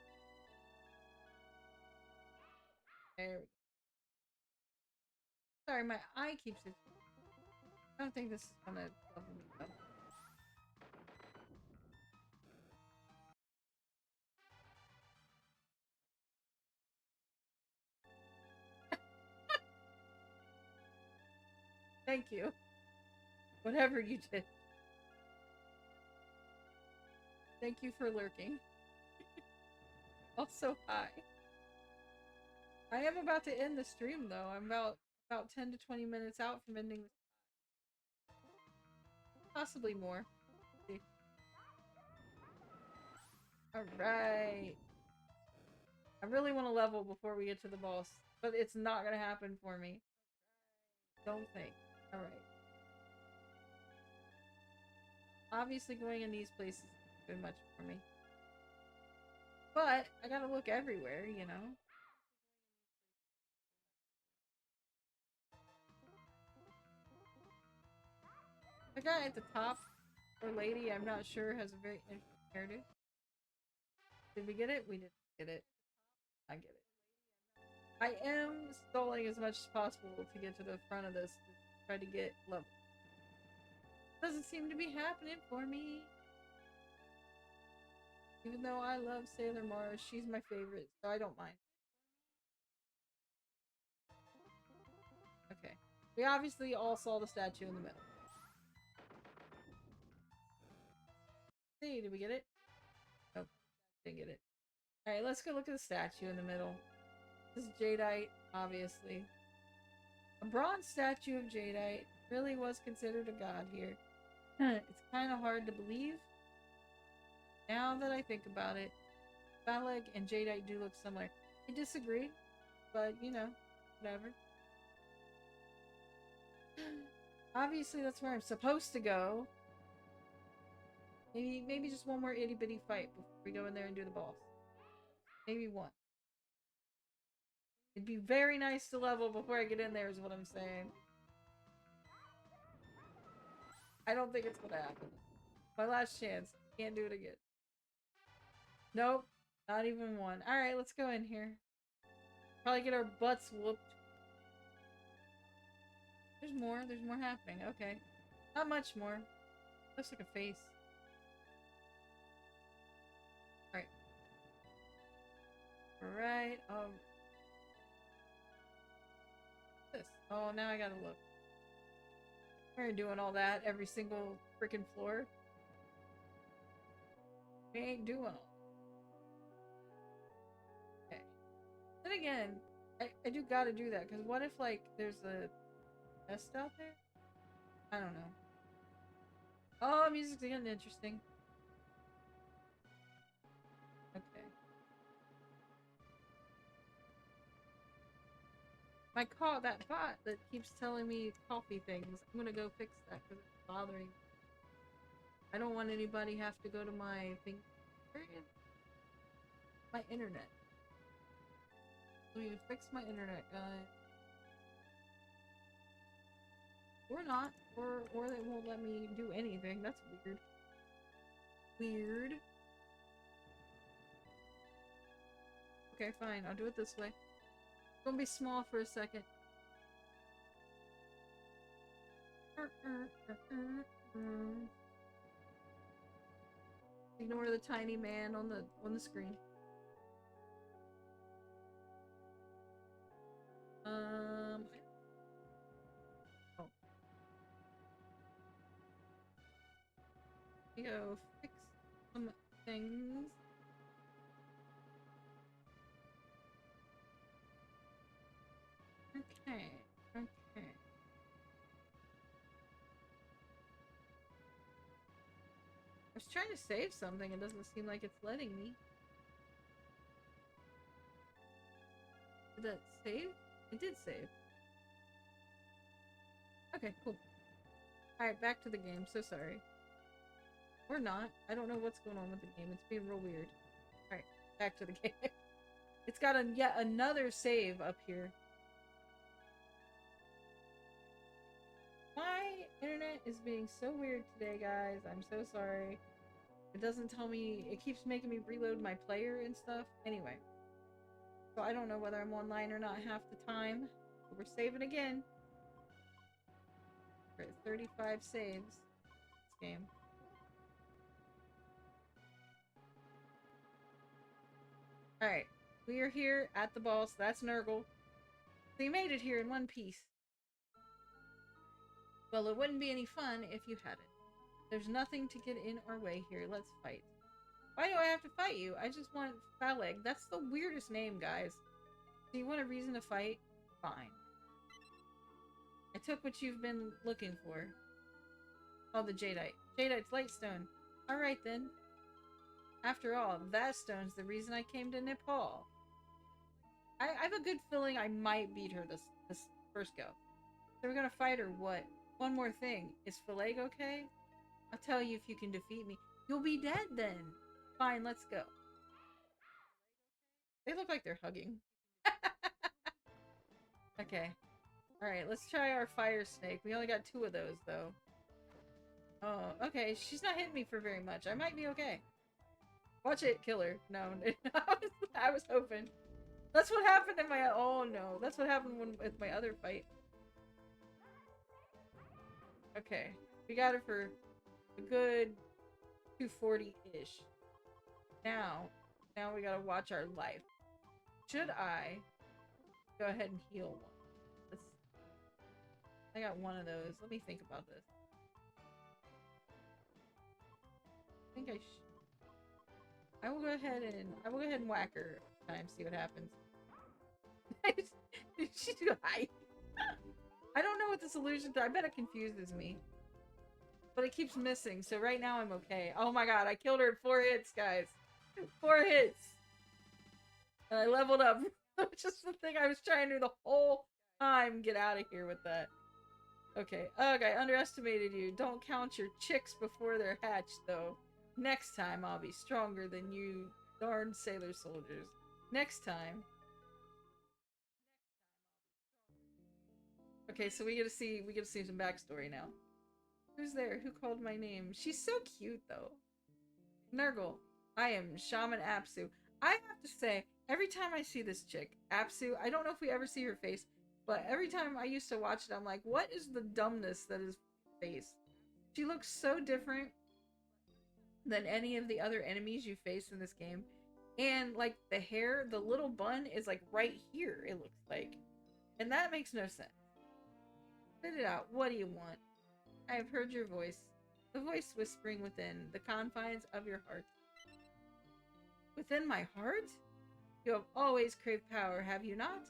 There we go. Sorry, my eye keeps it. I don't think this is gonna level me up. Thank you. Whatever you did. Thank you for lurking. Also, hi. I am about to end the stream though. I'm about 10 to 20 minutes out from ending this. Possibly more. Alright. I really want to level before we get to the boss, but it's not gonna happen for me. Don't think. Alright. Obviously going in these places has been much for me. But I gotta look everywhere, you know? The guy at the top, or lady, I'm not sure, has a very interesting hairdo. Did we get it? We didn't get it. I get it. I am stalling as much as possible to get to the front of this to try to get level. Doesn't seem to be happening for me. Even though I love Sailor Mars, she's my favorite, so I don't mind. Okay. We obviously all saw the statue in the middle. See, did we get it? Nope. Didn't get it. Alright, let's go look at the statue in the middle. This is Jadeite, obviously. A bronze statue of Jadeite really was considered a god here. It's kind of hard to believe. Now that I think about it, Phaleg and Jadeite do look similar. I disagree, but you know, whatever. Obviously, that's where I'm supposed to go. Maybe just one more itty bitty fight before we go in there and do the boss. Maybe one. It'd be very nice to level before I get in there, is what I'm saying. I don't think it's gonna happen. My last chance. Can't do it again. Nope. Not even one. Alright, let's go in here. Probably get our butts whooped. There's more. There's more happening. Okay. Not much more. Looks like a face. Alright. Alright. This. Oh, now I gotta look. We're doing all that every single freaking floor. We ain't doing all. Okay. Then again, I do gotta do that, because what if, like, there's a nest out there? I don't know. Oh, music's getting interesting. Okay. That bot that keeps telling me coffee things, I'm gonna go fix that because it's bothering me. I don't want anybody have to go to my thing. My internet. We need to fix my internet, guys. Or not. Or they won't let me do anything. That's weird. Weird. Okay, fine. I'll do it this way. It's gonna be small for a second. Ignore the tiny man on the screen. Oh. Go fix some things. Okay. Okay. I was trying to save something. It doesn't seem like it's letting me. Did that save? It did save. Okay, cool. Alright, back to the game. So sorry. Or not. I don't know what's going on with the game. It's being real weird. Alright, back to the game. It's got yet another save up here. My internet is being so weird today, guys. I'm so sorry. It doesn't tell me. It keeps making me reload my player and stuff. Anyway. So I don't know whether I'm online or not half the time. But we're saving again. We're at 35 saves. This game. Alright. We are here at the boss. That's Nurgle. So you made it here in one piece. Well, it wouldn't be any fun if you hadn't. There's nothing to get in our way here. Let's fight. Why do I have to fight you? I just want Phaleg. That's the weirdest name, guys. Do you want a reason to fight? Fine. I took what you've been looking for. Oh, the Jadeite. Jadeite's Lightstone. Alright then. After all, that stone's the reason I came to Nepal. I have a good feeling I might beat her this first go. So we're gonna fight her what? One more thing. Is Phaleg okay? I'll tell you if you can defeat me. You'll be dead then. Fine, let's go. They look like they're hugging. Okay. Alright, let's try our fire snake. We only got 2 of those, though. Oh, okay. She's not hitting me for very much. I might be okay. Watch it kill her. No, I was hoping. That's what happened in my. Oh no, that's what happened with my other fight. Okay, we got it for a good 240-ish. Now we gotta watch our life. Should I go ahead and heal one? I got one of those. Let me think about this. I think I will go ahead and whack her time, see what happens. She's too high. I don't know what the solution to. I bet it confuses me. But it keeps missing, so right now I'm okay. Oh my god, I killed her in 4 hits, guys. 4 hits. And I leveled up. Which is the thing I was trying to do the whole time. Get out of here with that. Okay. Ugh, I underestimated you. Don't count your chicks before they're hatched, though. Next time I'll be stronger than you darn sailor soldiers. Next time. Okay, so we get to see some backstory now. Who's there? Who called my name? She's so cute, though. Nurgle. I am Shaman Apsu. I have to say, every time I see this chick, Apsu, I don't know if we ever see her face, but every time I used to watch it, I'm like, what is the dumbness that is face? She looks so different than any of the other enemies you face in this game. And, like, the hair, the little bun is, like, right here, it looks like. And that makes no sense. Spit it out. What do you want? I have heard your voice. The voice whispering within the confines of your heart. Within my heart? You have always craved power, have you not?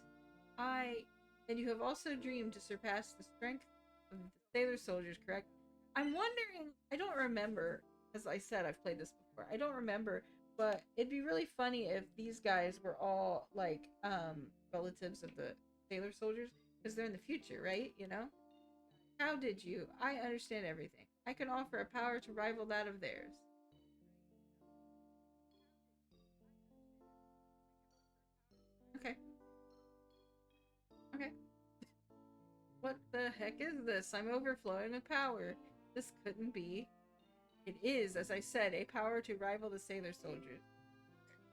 And you have also dreamed to surpass the strength of the sailor soldiers, correct? I'm wondering, I don't remember, as I said, I've played this before. I don't remember, but it'd be really funny if these guys were all, like, relatives of the sailor soldiers, because they're in the future, right? You know? How did you? I understand everything. I can offer a power to rival that of theirs. Okay. Okay. What the heck is this? I'm overflowing with power. This couldn't be. It is, as I said, a power to rival the sailor soldiers.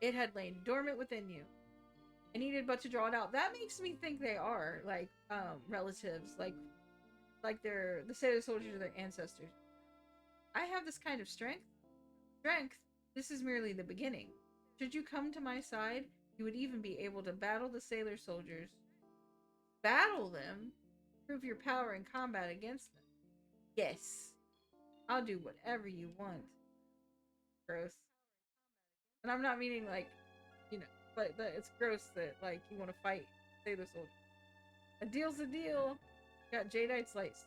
It had lain dormant within you. I needed but to draw it out. That makes me think they are, like, relatives. Like they're the sailor soldiers are their ancestors. I have this kind of strength. Strength? This is merely the beginning. Should you come to my side, you would even be able to battle the sailor soldiers. Battle them? Prove your power in combat against them. Yes. I'll do whatever you want. Gross. And I'm not meaning, like, you know, but it's gross that, like, you want to fight sailor soldiers. A deal's a deal. Got Jadeite's Lightstone.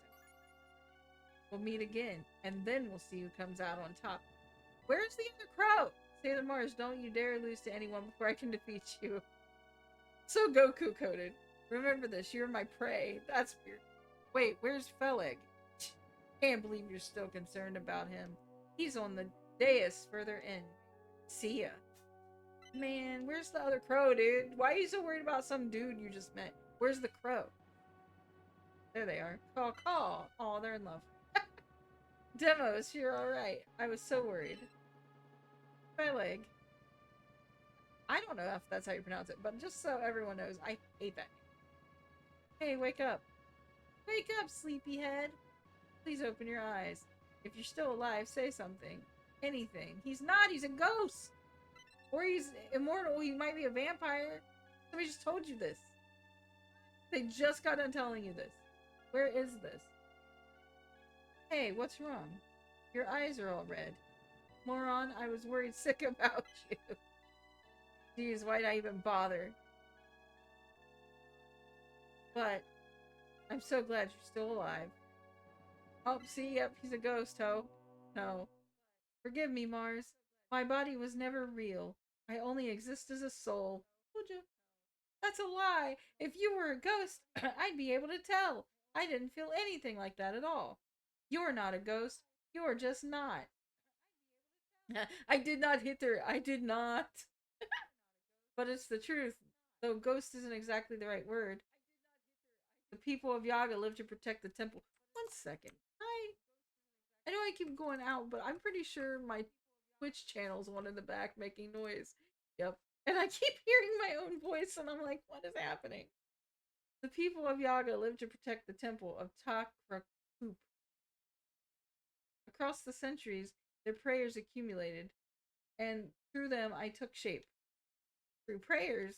We'll meet again, and then we'll see who comes out on top. Where's the other crowd? Sailor Mars, don't you dare lose to anyone before I can defeat you. So Goku coded. Remember this, you're my prey. That's weird. Wait, where's Feleg? Can't believe you're still concerned about him. He's on the dais further in. See ya. Man, where's the other crow, dude? Why are you so worried about some dude you just met? Where's the crow? There they are. Call, call. Oh, they're in love. Demos, you're alright. I was so worried. Feleg. I don't know if that's how you pronounce it, but just so everyone knows, I hate that name. Hey, wake up. Wake up, sleepyhead. Please open your eyes. If you're still alive, say something. Anything. He's not, he's a ghost. Or he's immortal, he might be a vampire. Somebody just told you this. They just got done telling you this. Where is this? Hey, what's wrong? Your eyes are all red. Moron, I was worried sick about you. Jeez, why'd I even bother? But I'm so glad you're still alive. Oh, see, yep, he's a ghost, ho. No. Forgive me, Mars. My body was never real. I only exist as a soul. Would you? That's a lie. If you were a ghost, I'd be able to tell. I didn't feel anything like that at all. You're not a ghost. You're just not. I did not hit her. I did not. But it's the truth. Though ghost isn't exactly the right word. The people of Yaga live to protect the temple. 1 second. I know I keep going out, but I'm pretty sure my Twitch channel's one in the back making noise. Yep. And I keep hearing my own voice, and I'm like, what is happening? The people of Yaga live to protect the temple of Takrakup. Across the centuries, their prayers accumulated, and through them I took shape. Through prayers,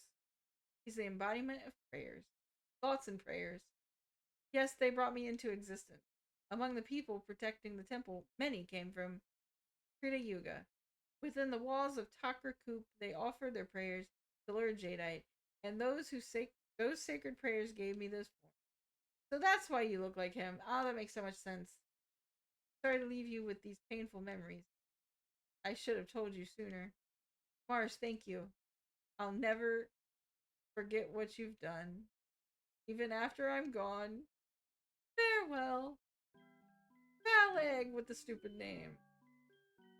he's the embodiment of prayers, thoughts and prayers. Yes, they brought me into existence. Among the people protecting the temple, many came from Krita Yuga. Within the walls of Takrakup, they offered their prayers to Lord Jadeite, and those sacred prayers gave me this form. So that's why you look like him. Ah, that makes so much sense. Sorry to leave you with these painful memories. I should have told you sooner. Mars, thank you. I'll never forget what you've done. Even after I'm gone. Farewell. Valeg with the stupid name.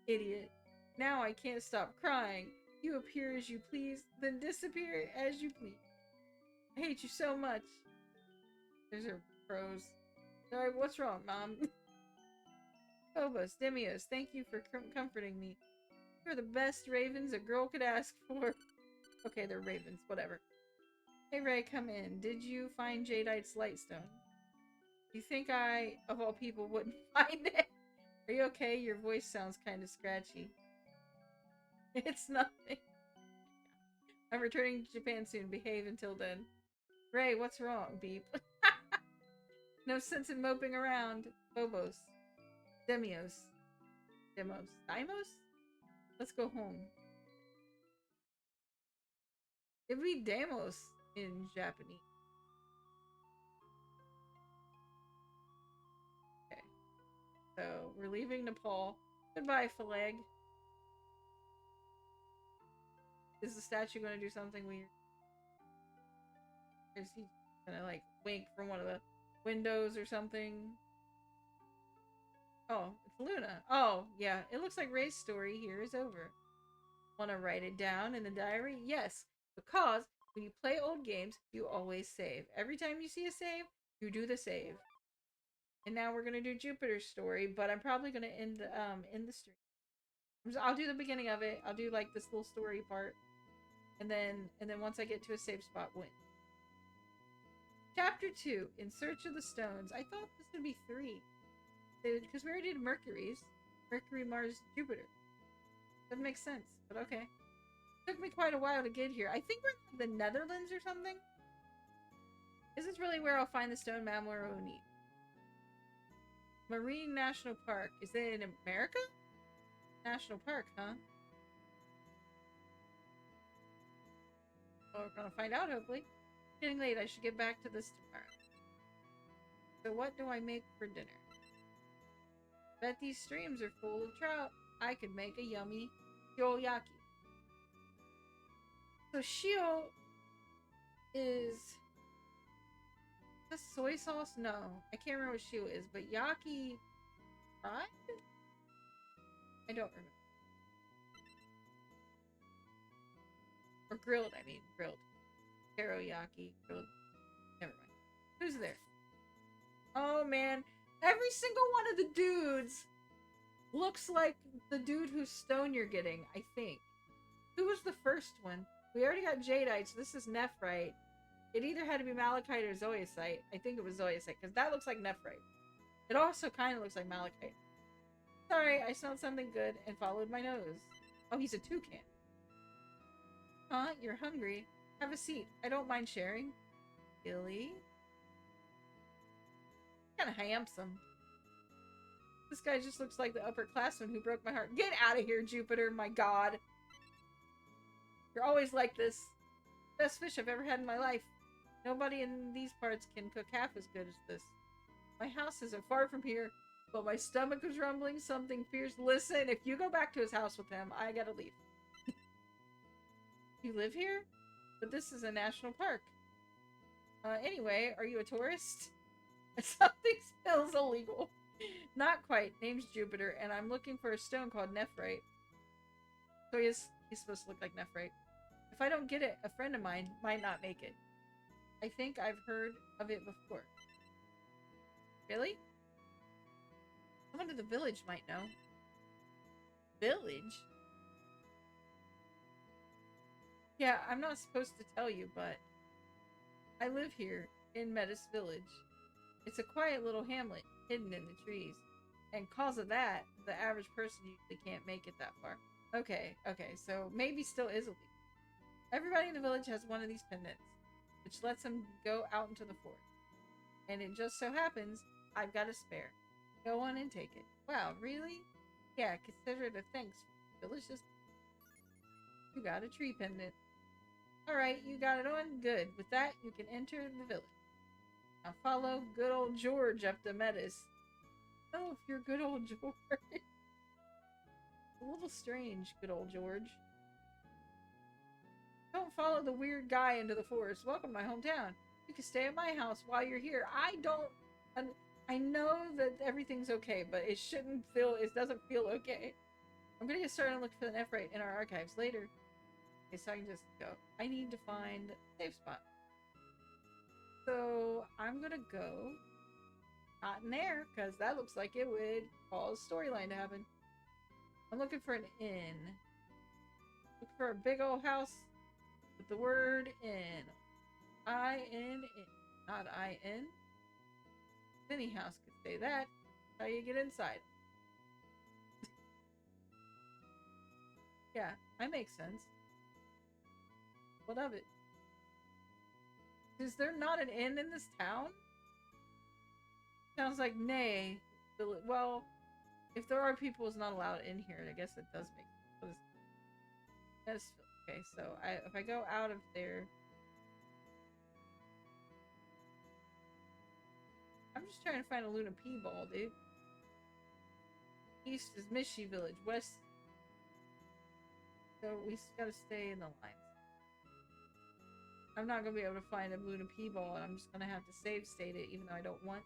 Idiot. Now I can't stop crying. You appear as you please, then disappear as you please. I hate you so much. There's her pros. Sorry, what's wrong, Mom? Phobos, Demios, thank you for comforting me. You're the best ravens a girl could ask for. Okay, they're ravens, whatever. Hey Ray, come in. Did you find Jadeite's Lightstone? You think I, of all people, wouldn't find it? Are you okay? Your voice sounds kind of scratchy. It's nothing. I'm returning to Japan soon. Behave until then. Ray, what's wrong, Beep? No sense in moping around. Phobos. Demios. Dimos? Let's go home. It'd be Demos in Japanese. Okay. So, we're leaving Nepal. Goodbye, Phaleg. Is the statue going to do something weird? Is he going to, like, wink from one of the windows or something? Oh, it's Luna. Oh, yeah. It looks like Ray's story here is over. Want to write it down in the diary? Yes, because when you play old games, you always save. Every time you see a save, you do the save. And now we're gonna do Jupiter's story, but I'm probably gonna end the stream. I'll do the beginning of it. I'll do like this little story part, and then once I get to a safe spot, win. Chapter 2: In Search of the Stones. I thought this would be 3, because we already did Mercury's. Mercury, Mars, Jupiter. Doesn't make sense, but okay. Took me quite a while to get here. I think we're in the Netherlands or something. This is really where I'll find the stone mammal we'll need. Marine National Park. Is it in America? National Park, huh? Well, we're gonna find out, hopefully. It's getting late. I should get back to this tomorrow. So what do I make for dinner? Bet these streams are full of trout. I could make a yummy shioyaki. So shio is this soy sauce? No, I can't remember what shio is, but yaki fried? I don't remember. Or grilled, I mean, grilled. Teriyaki, grilled. Never mind. Who's there? Oh man, every single one of the dudes looks like the dude whose stone you're getting, I think. Who was the first one? We already got Jadeite, so this is Nephrite. It either had to be Malachite or Zoisite. I think it was Zoisite, because that looks like Nephrite. It also kind of looks like Malachite. Sorry, I smelled something good and followed my nose. Oh, he's a toucan. Huh? You're hungry? Have a seat. I don't mind sharing. Billy? Kinda handsome. This guy just looks like the upperclassman who broke my heart. Get out of here, Jupiter, my god. You're always like this. Best fish I've ever had in my life. Nobody in these parts can cook half as good as this. My house isn't far from here, but my stomach was rumbling something fierce. Listen, if you go back to his house with him, I gotta leave. You live here? But this is a national park. Anyway, are you a tourist? Something smells illegal. Not quite. Name's Jupiter, and I'm looking for a stone called Nephrite. So he's supposed to look like Nephrite. If I don't get it, a friend of mine might not make it. I think I've heard of it before. Really? Someone in the village might know. Village? Yeah, I'm not supposed to tell you, but I live here in Metis Village. It's a quiet little hamlet hidden in the trees. And cause of that, the average person usually can't make it that far. Okay, okay, so maybe still is a lead. Everybody in the village has one of these pendants, which lets them go out into the forest. And it just so happens I've got a spare. Go on and take it. Wow, really? Yeah, consider it a thanks. Delicious. You got a tree pendant. Alright, you got it on? Good. With that, you can enter the village. Now follow good old George up to Metis. Oh, if you're good old George. A little strange, good old George. Don't follow the weird guy into the forest. Welcome to my hometown. You can stay at my house while you're here. I know that everything's okay, but it doesn't feel okay. I'm gonna get started and look for the nephrite in our archives later. Okay, so I can just go. I need to find a safe spot. So I'm gonna go not in there, because that looks like it would cause storyline to happen. I'm looking for an inn. Look for a big old house with the word inn. I-N-N, not I-N. Any house could say that. That's how you get inside. Yeah, that makes sense. What of it? Is there not an inn in this town? Sounds like nay. Well, if there are people who's not allowed in here, I guess it does make sense. Okay, so if I go out of there, I'm just trying to find a Luna P ball, dude. East is Mishi Village. West, so we just gotta stay in the lines. I'm not gonna be able to find a Luna P ball, and I'm just gonna have to save state it, even though I don't want.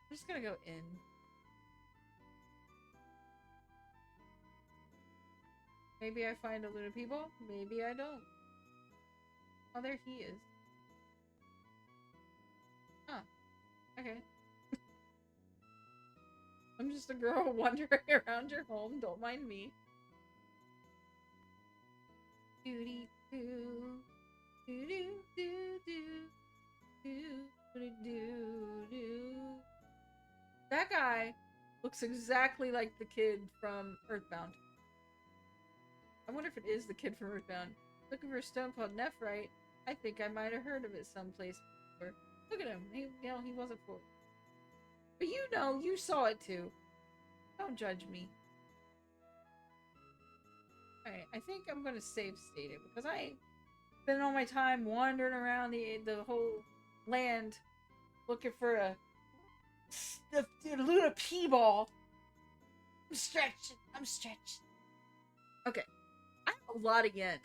I'm just gonna go in. Maybe I find a Luna P ball. Maybe I don't. Oh, there he is. Huh. Okay. I'm just a girl wandering around your home. Don't mind me. Doody doo. Doo doo doo doo. Doo doo doo. That guy looks exactly like the kid from Earthbound. I wonder if it is the kid from Earthbound. Looking for a stone called nephrite. I think I might have heard of it someplace before. Look at him. He wasn't fooled. But you saw it too. Don't judge me. Alright, I think I'm gonna save state it because I spent all my time wandering around the whole land looking for the Luna P ball. I'm stretching. Okay. I have a lot of yen.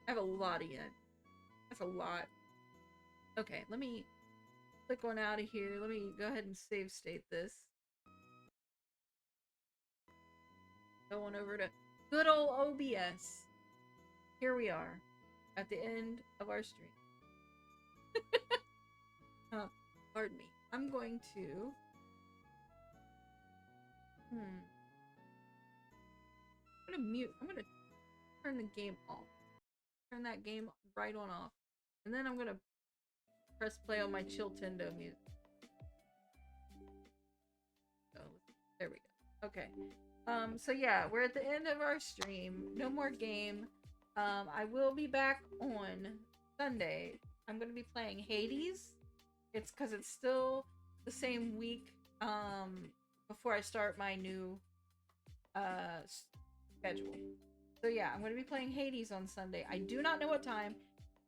That's a lot. Okay, let me click on out of here. Let me go ahead and save state this. Go on over to good old OBS. Here we are at the end of our stream. Pardon me. I'm going to I'm gonna turn the game off. Turn that game right on off. And then I'm gonna press play on my Chiltendo music. So there we go. Okay. So yeah, we're at the end of our stream. No more game. I will be back on Sunday. I'm gonna be playing Hades. It's because it's still the same week before I start my new schedule. So yeah, I'm gonna be playing Hades on Sunday. I do not know what time.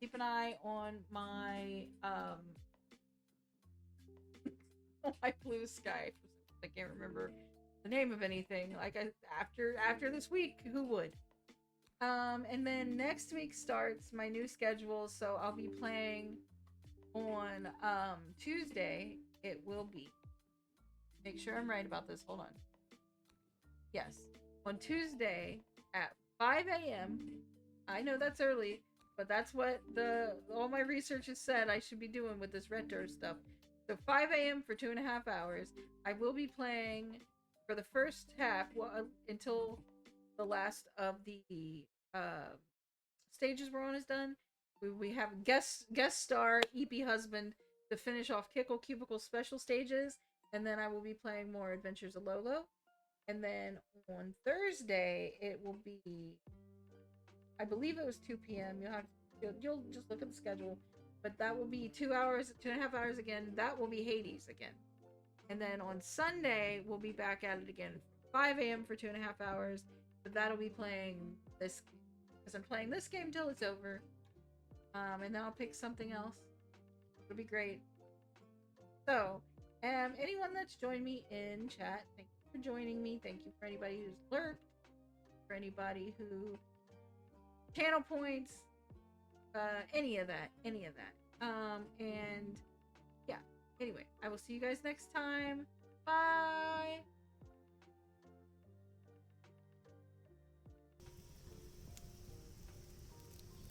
Keep an eye on my my blue sky. I can't remember the name of anything. Like after this week, who would? And then next week starts my new schedule, so I'll be playing on Tuesday. It will be. Make sure I'm right about this. Hold on. Yes, on Tuesday at 5 a.m. I know that's early, but that's what all my research has said I should be doing with this Red Door stuff. So 5 a.m. for 2.5 hours. I will be playing for the first half, well, until the last of the uh, stages we're on is done. We have guest star EP husband to finish off Kickle Cubicle special stages, and then I will be playing more Adventures of Lolo. And then on Thursday it will be, I believe it was 2 p.m. You'll just look at the schedule, but that will be 2 hours, 2.5 hours again. That will be Hades again. And then on Sunday we'll be back at it again, 5 a.m. for 2.5 hours. But that'll be playing this, because I'm playing this game till it's over. And then I'll pick something else. It'll be great. So, anyone that's joined me in chat, thank you for joining me. Thank you for anybody who's lurked, for anybody who channel points, any of that. And yeah. Anyway, I will see you guys next time. Bye.